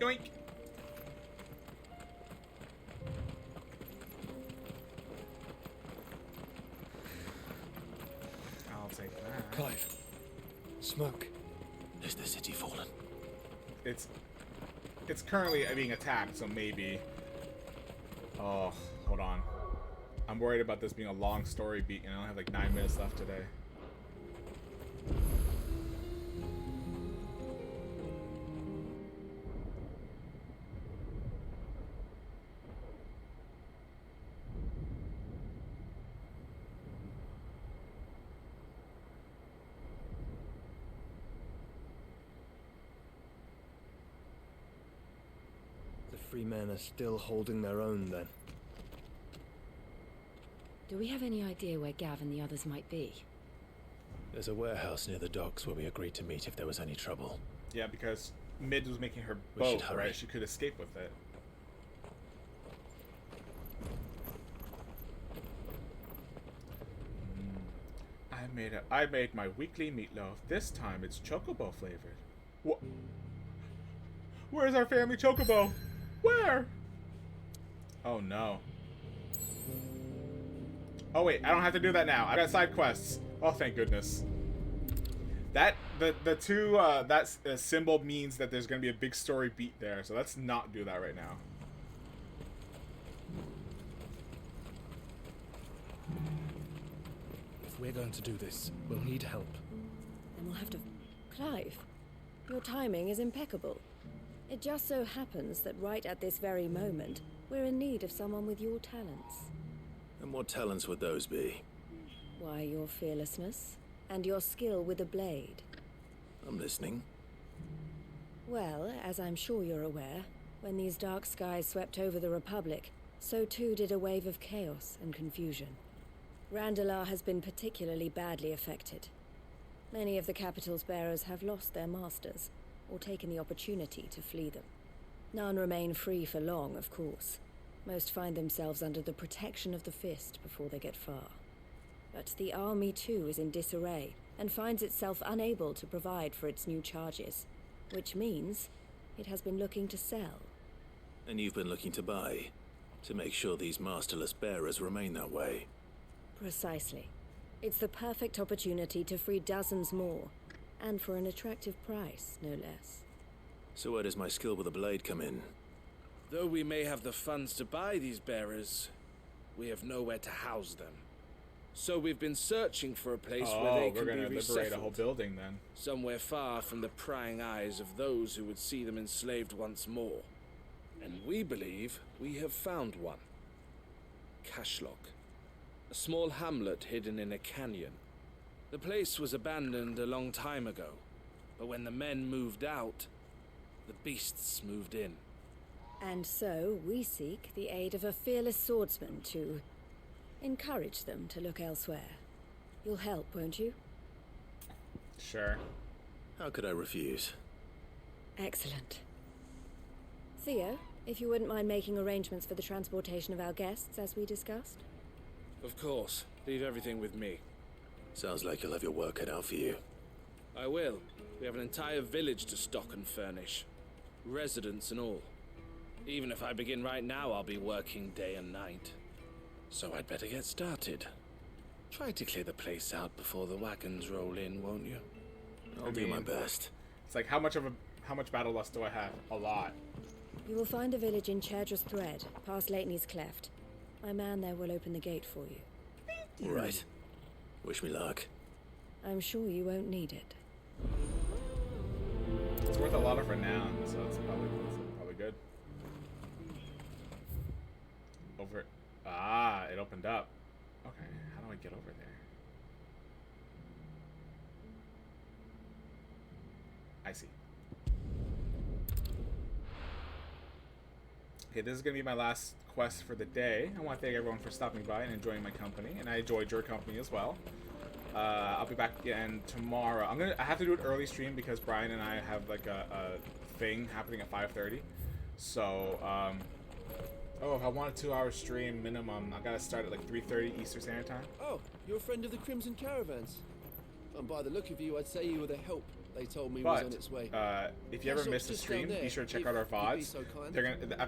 Yoink. I'll take that. Clive. Smoke. Is the city fallen? It's currently being attacked, so maybe. Oh, hold on. I'm worried about this being a long story beat, and I only have like 9 minutes left today. The free men are still holding their own, then. Do we have any idea where Gav and the others might be? There's a warehouse near the docks where we agreed to meet if there was any trouble. Yeah, because Mid was making her We should boat, hurry. right? She could escape with it. I made my weekly meatloaf. This time it's chocobo flavored. What? Where's our family chocobo? Where? Oh no. Oh wait, I don't have to do that now. I got side quests. Oh, thank goodness. That the two that symbol means that there's gonna be a big story beat there. So let's not do that right now. If we're going to do this, we'll need help. Then we'll have to... Clive, your timing is impeccable. It just so happens that right at this very moment, we're in need of someone with your talents. And what talents would those be? Why, your fearlessness and your skill with a blade. I'm listening. Well, as I'm sure you're aware, when these dark skies swept over the Republic, so too did a wave of chaos and confusion. Randalar has been particularly badly affected. Many of the capital's bearers have lost their masters, or taken the opportunity to flee them. None remain free for long, of course. Most find themselves under the protection of the Fist before they get far. But the army too is in disarray, and finds itself unable to provide for its new charges, which means it has been looking to sell. And you've been looking to buy, to make sure these masterless bearers remain that way. Precisely. It's the perfect opportunity to free dozens more, and for an attractive price, no less. So where does my skill with a blade come in? Though we may have the funds to buy these bearers, we have nowhere to house them. So we've been searching for a place where they can be resettled. We're gonna liberate a whole building then. Somewhere far from the prying eyes of those who would see them enslaved once more. And we believe we have found one. Cashlock. A small hamlet hidden in a canyon. The place was abandoned a long time ago, but when the men moved out, the beasts moved in. And so we seek the aid of a fearless swordsman to encourage them to look elsewhere. You'll help, won't you? Sure. How could I refuse? Excellent. Theo, if you wouldn't mind making arrangements for the transportation of our guests, as we discussed. Of course. Leave everything with me. Sounds like you'll have your work cut out for you. I will. We have an entire village to stock and furnish. Residents and all. Even if I begin right now, I'll be working day and night. So I'd better get started. Try to clear the place out before the wagons roll in, won't you? I'll do my best. It's like, how much battle lust do I have? A lot. You will find a village in Chadra's Thread, past Leitney's Cleft. My man there will open the gate for you. All right. Wish me luck. I'm sure you won't need it. It's worth a lot of renown, so it's probably good. Over. Ah, it opened up. Okay, how do I get over there? I see. Okay, this is gonna be my last quest for the day. I want to thank everyone for stopping by and enjoying my company, and I enjoyed your company as well. I'll be back again tomorrow. I have to do it early stream because Brian and I have like a thing happening at 5:30. So, if I want a 2-hour stream minimum, I gotta start at like 3:30 Eastern Standard Time. Oh, you're a friend of the Crimson Caravans. And by the look of you, I'd say you were the help they told me was on its way. If you ever miss a stream, be sure to check out our VODs. The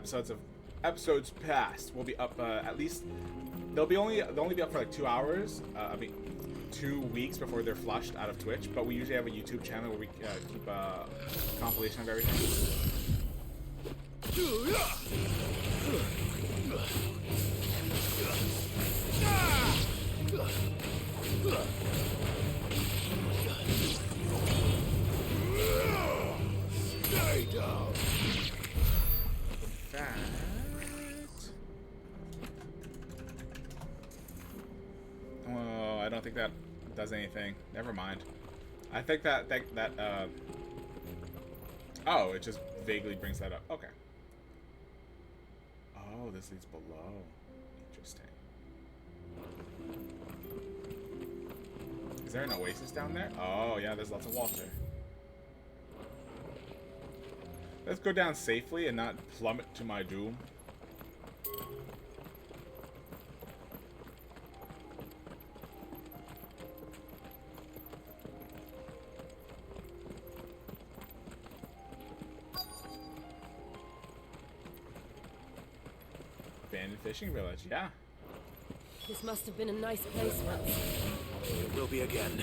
episodes past will be up at least. They'll only be up for like 2 hours. 2 weeks before they're flushed out of Twitch. But we usually have a YouTube channel where we keep a compilation of everything. Stay down. Oh, I don't think that does anything. Never mind. I think oh, it just vaguely brings that up. Okay. Oh, this leads below. Interesting. Is there an oasis down there? Oh, yeah, there's lots of water. Let's go down safely and not plummet to my doom. Abandoned fishing village, yeah. This must have been a nice place once. It will be again.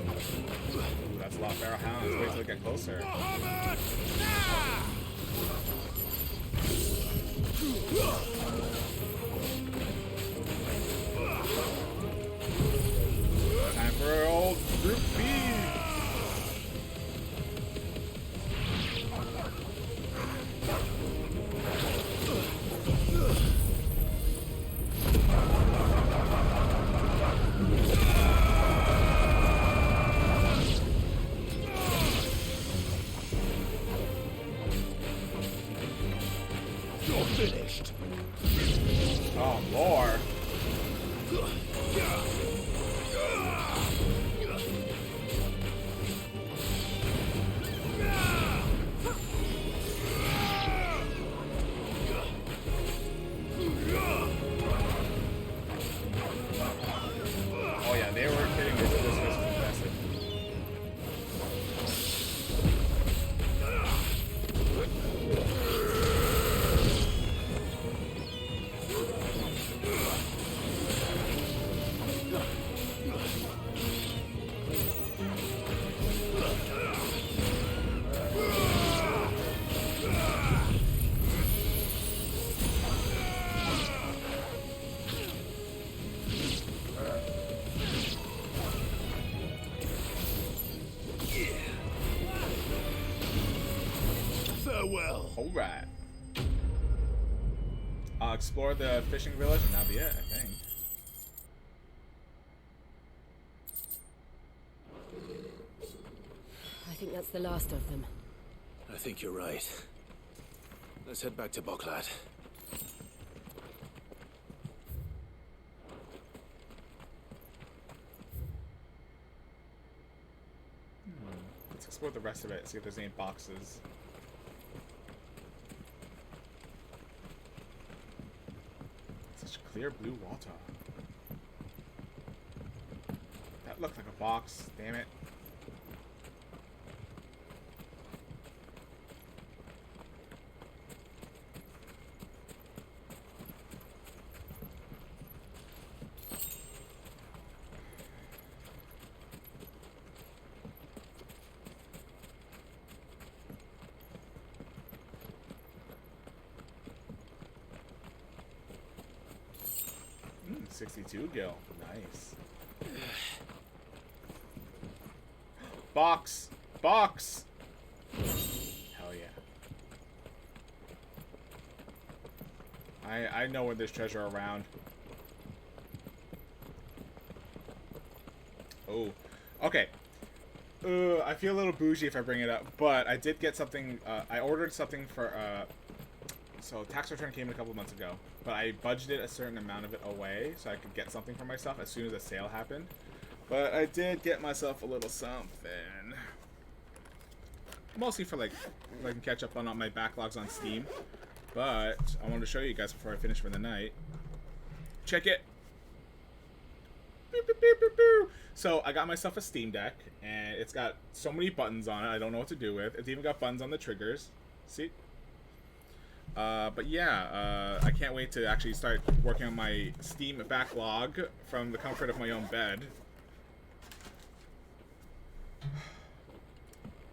Ooh, that's a lot of feral hounds. Wait till they get closer. Time for old Group B. You're finished. Oh, more. Oh yeah, they were kidding me. This was fantastic. Farewell. Alright. I'll explore the fishing village and that'll be it, I think. I think that's the last of them. I think you're right. Let's head back to Boklat. Let's explore the rest of it, see if there's any boxes. Such clear blue water. That looked like a box, damn it. Mm, 62 gil. Nice. Box! Box! Hell yeah. I know when there's treasure around. Oh. Okay. I feel a little bougie if I bring it up, but I did get something, I ordered something for, so tax return came in a couple months ago, but I budgeted a certain amount of it away so I could get something for myself as soon as a sale happened. But I did get myself a little something. Mostly for like, I can catch up on all my backlogs on Steam. But I wanted to show you guys before I finish for the night. Check it. Boop, boop, boop, boop, boop. So I got myself a Steam Deck, and it's got so many buttons on it. I don't know what to do with. It's even got buttons on the triggers. See? But yeah, I can't wait to actually start working on my Steam backlog from the comfort of my own bed.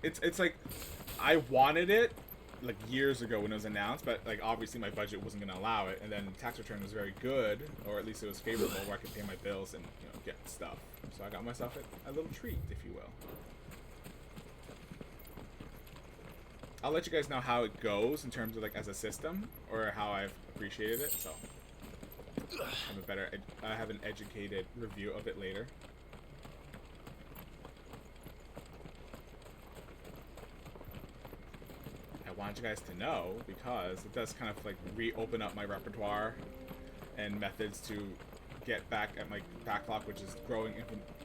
It's like, I wanted it like years ago when it was announced, but like obviously my budget wasn't going to allow it, and then tax return was very good, or at least it was favorable where I could pay my bills and, you know, get stuff. So I got myself a little treat, if you will. I'll let you guys know how it goes in terms of like as a system, or how I've appreciated it. So I have an educated review of it later. I wanted you guys to know because it does kind of like reopen up my repertoire and methods to get back at my backlog, which is growing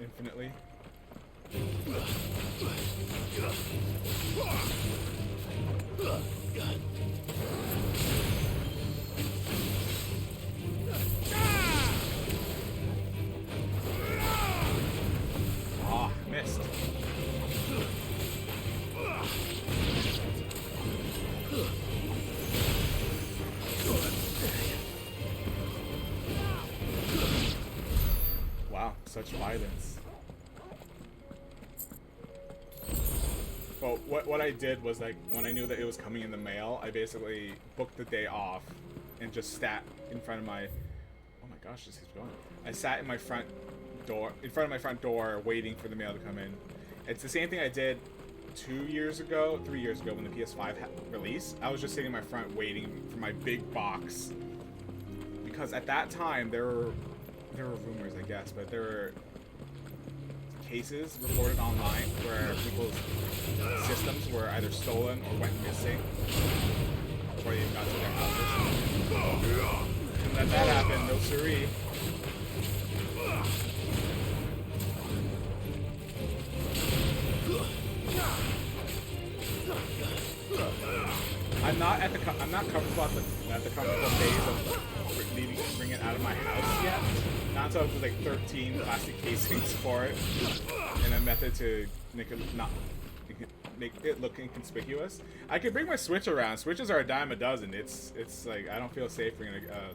infinitely. Ah, missed. Wow, such violence. Well, what I did was, like, when I knew that it was coming in the mail, I basically booked the day off and just sat in front of my... Oh my gosh, this keeps going. I sat in my front door, waiting for the mail to come in. It's the same thing I did 3 years ago, when the PS5 released. I was just sitting in my front waiting for my big box. Because at that time, there were rumors, I guess, but there were cases reported online where people's systems were either stolen or went missing before they even got to their houses. And then that happened, no siree. I'm not comfortable at the comfortable phase of needing to bring it out of my house yet. Not until there's like 13 plastic casings for it, and a method to make it look inconspicuous. I could bring my Switch around. Switches are a dime a dozen. It's like I don't feel safe bringing a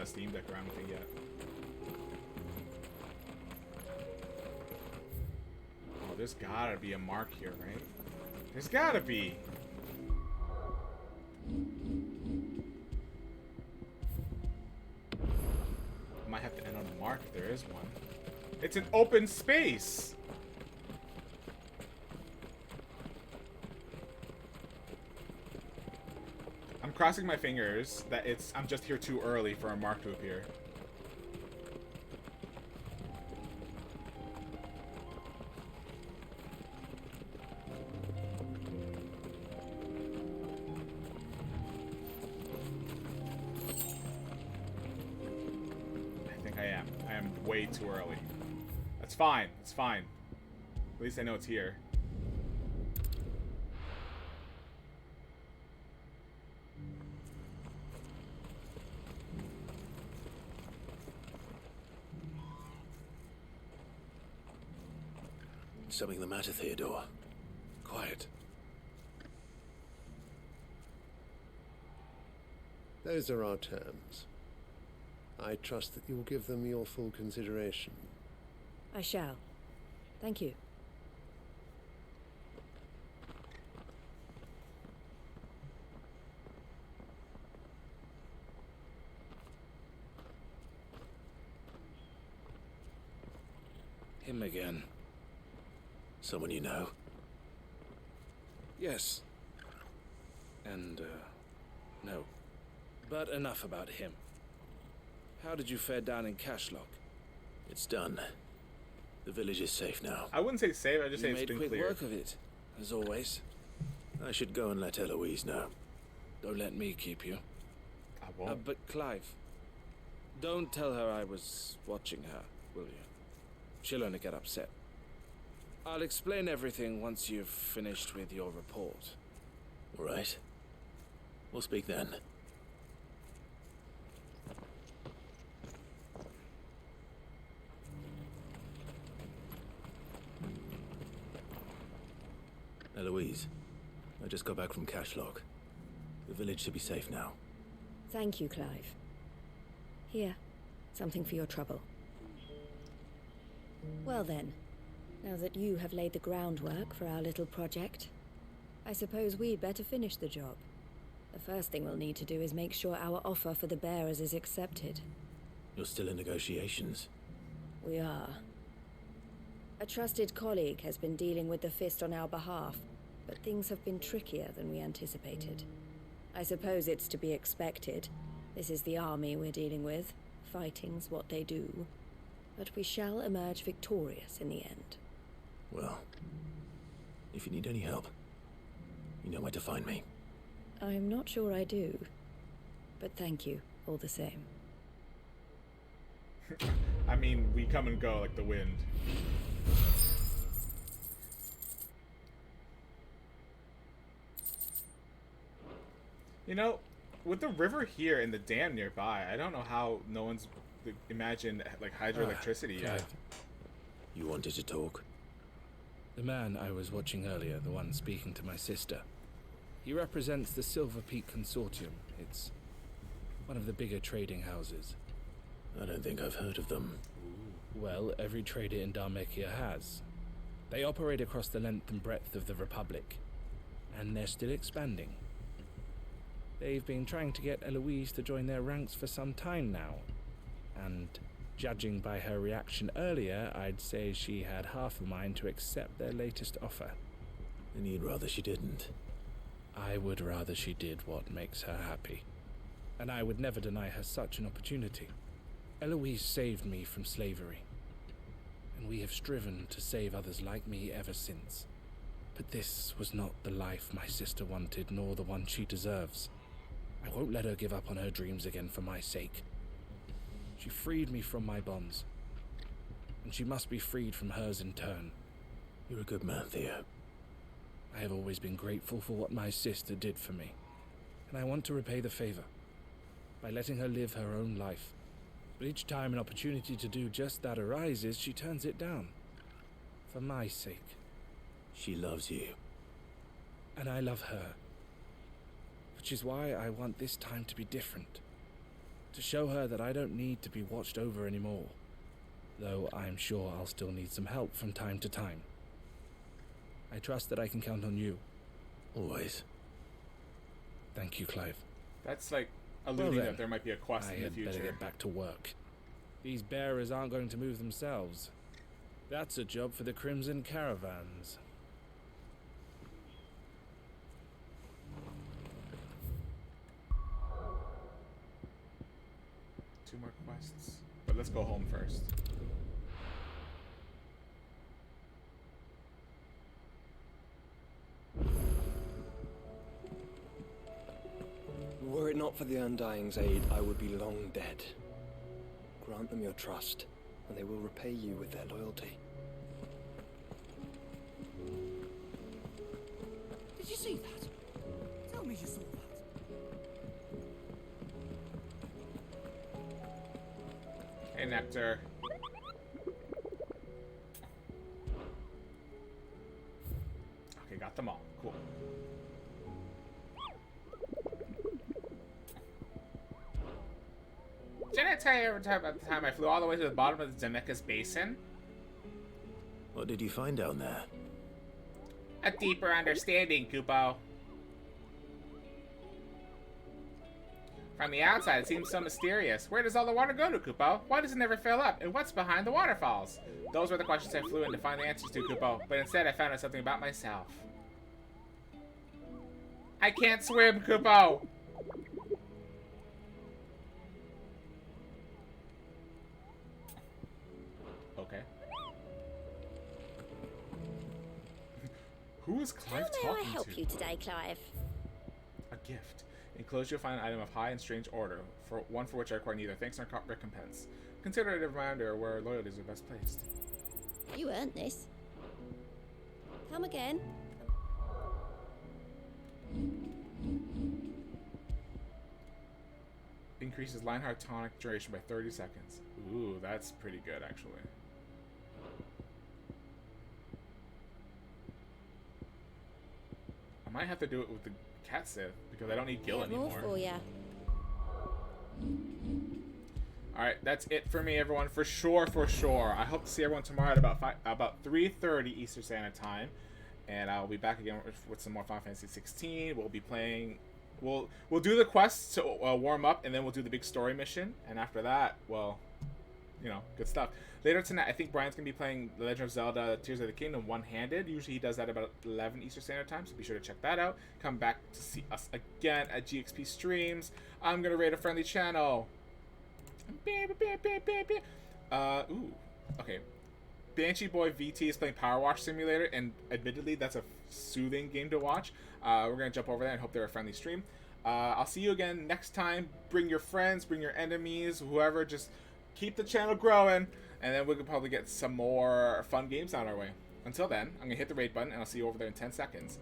Steam Deck around with it yet. Oh, there's gotta be a mark here, right? There's gotta be. I might have to end on a mark if there is one. It's an open space! I'm crossing my fingers that I'm just here too early for a mark to appear. I am way too early. That's fine. It's fine. At least I know it's here. Something the matter, Theodore? Quiet. Those are our terms. I trust that you will give them your full consideration. I shall. Thank you. Him again. Someone you know? Yes. And, no. But enough about him. How did you fare down in Cashlock? It's done. The village is safe now. I wouldn't say safe, I'd just say it's been cleared. You made cleared. quick work of it, as always. I should go and let Eloise know. Don't let me keep you. I won't. But Clive, don't tell her I was watching her, will you? She'll only get upset. I'll explain everything once you've finished with your report. All right. We'll speak then. Eloise, I just got back from Cashlock. The village should be safe now. Thank you, Clive. Here, something for your trouble. Well then, now that you have laid the groundwork for our little project, I suppose we'd better finish the job. The first thing we'll need to do is make sure our offer for the bearers is accepted. You're still in negotiations? We are. A trusted colleague has been dealing with the Fist on our behalf, but things have been trickier than we anticipated. I suppose it's to be expected. This is the army we're dealing with. Fighting's what they do. But we shall emerge victorious in the end. Well, if you need any help, you know where to find me. I'm not sure I do, but thank you all the same. I mean, we come and go like the wind. You know, with the river here and the dam nearby, I don't know how no one's imagined like hydroelectricity yet. You wanted to talk? The man I was watching earlier, the one speaking to my sister, he represents the Silver Peak Consortium. It's one of the bigger trading houses. I don't think I've heard of them. Well, every trader in Dharmekia has. They operate across the length and breadth of the Republic, and they're still expanding. They've been trying to get Eloise to join their ranks for some time now, and judging by her reaction earlier, I'd say she had half a mind to accept their latest offer. And you'd rather she didn't? I would rather she did what makes her happy, and I would never deny her such an opportunity. Eloise saved me from slavery, and we have striven to save others like me ever since. But this was not the life my sister wanted, nor the one she deserves. I won't let her give up on her dreams again for my sake. She freed me from my bonds, and she must be freed from hers in turn. You're a good man, Theo. I have always been grateful for what my sister did for me, and I want to repay the favor by letting her live her own life. But each time an opportunity to do just that arises, she turns it down. For my sake. She loves you. And I love her. Which is why I want this time to be different. To show her that I don't need to be watched over anymore. Though I'm sure I'll still need some help from time to time. I trust that I can count on you. Always. Thank you, Clive. That's like alluding that there might be a quest in the future. I had better get back to work. These bearers aren't going to move themselves. That's a job for the Crimson Caravans. Two more quests. But let's go home first. Were it not for the Undying's aid, I would be long dead. Grant them your trust, and they will repay you with their loyalty. Did you see that? Tell me you saw that. Hey, Nectar. Okay, got them all. Cool. Didn't I tell you every time about the time I flew all the way to the bottom of the Zemeckis Basin? What did you find down there? A deeper understanding, Kupo. From the outside, it seems so mysterious. Where does all the water go to, Kupo? Why does it never fill up? And what's behind the waterfalls? Those were the questions I flew in to find the answers to, Kupo. But instead, I found out something about myself. I can't swim, Kupo! Okay. Who is Clive talking to? How may I help you today, Clive? A gift. Enclosed, you'll find an item of high and strange order, one for which I require neither thanks nor recompense. Consider it a reminder where loyalties are best placed. You earned this. Come again. Increases Lionheart tonic duration by 30 seconds. Ooh, that's pretty good, actually. I might have to do it with the cat sith because I don't need Gil anymore. More for ya. Alright, that's it for me, everyone. For sure, for sure. I hope to see everyone tomorrow at about 3:30 Eastern Standard Time. And I'll be back again with some more Final Fantasy 16. We'll be playing... We'll do the quests to warm up, and then we'll do the big story mission. And after that, well, you know, good stuff. Later tonight, I think Brian's going to be playing The Legend of Zelda Tears of the Kingdom one-handed. Usually he does that about 11 Eastern Standard Time, so be sure to check that out. Come back to see us again at GXP Streams. I'm going to raid a friendly channel. Ooh, okay. Banshee Boy VT is playing Power Wash Simulator, and admittedly, that's a soothing game to watch. We're going to jump over there and hope they're a friendly stream. I'll see you again next time. Bring your friends, bring your enemies, whoever. Just keep the channel growing, and then we can probably get some more fun games on our way. Until then, I'm going to hit the raid button, and I'll see you over there in 10 seconds.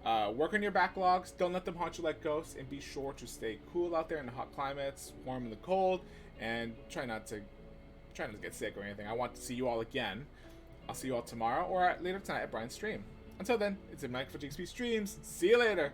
Work on your backlogs. Don't let them haunt you like ghosts, and be sure to stay cool out there in the hot climates, warm in the cold, and try not to get sick or anything. I want to see you all again. I'll see you all tomorrow or later tonight at Brian's stream. Until then, it's a Mike for GXP Streams. See you later.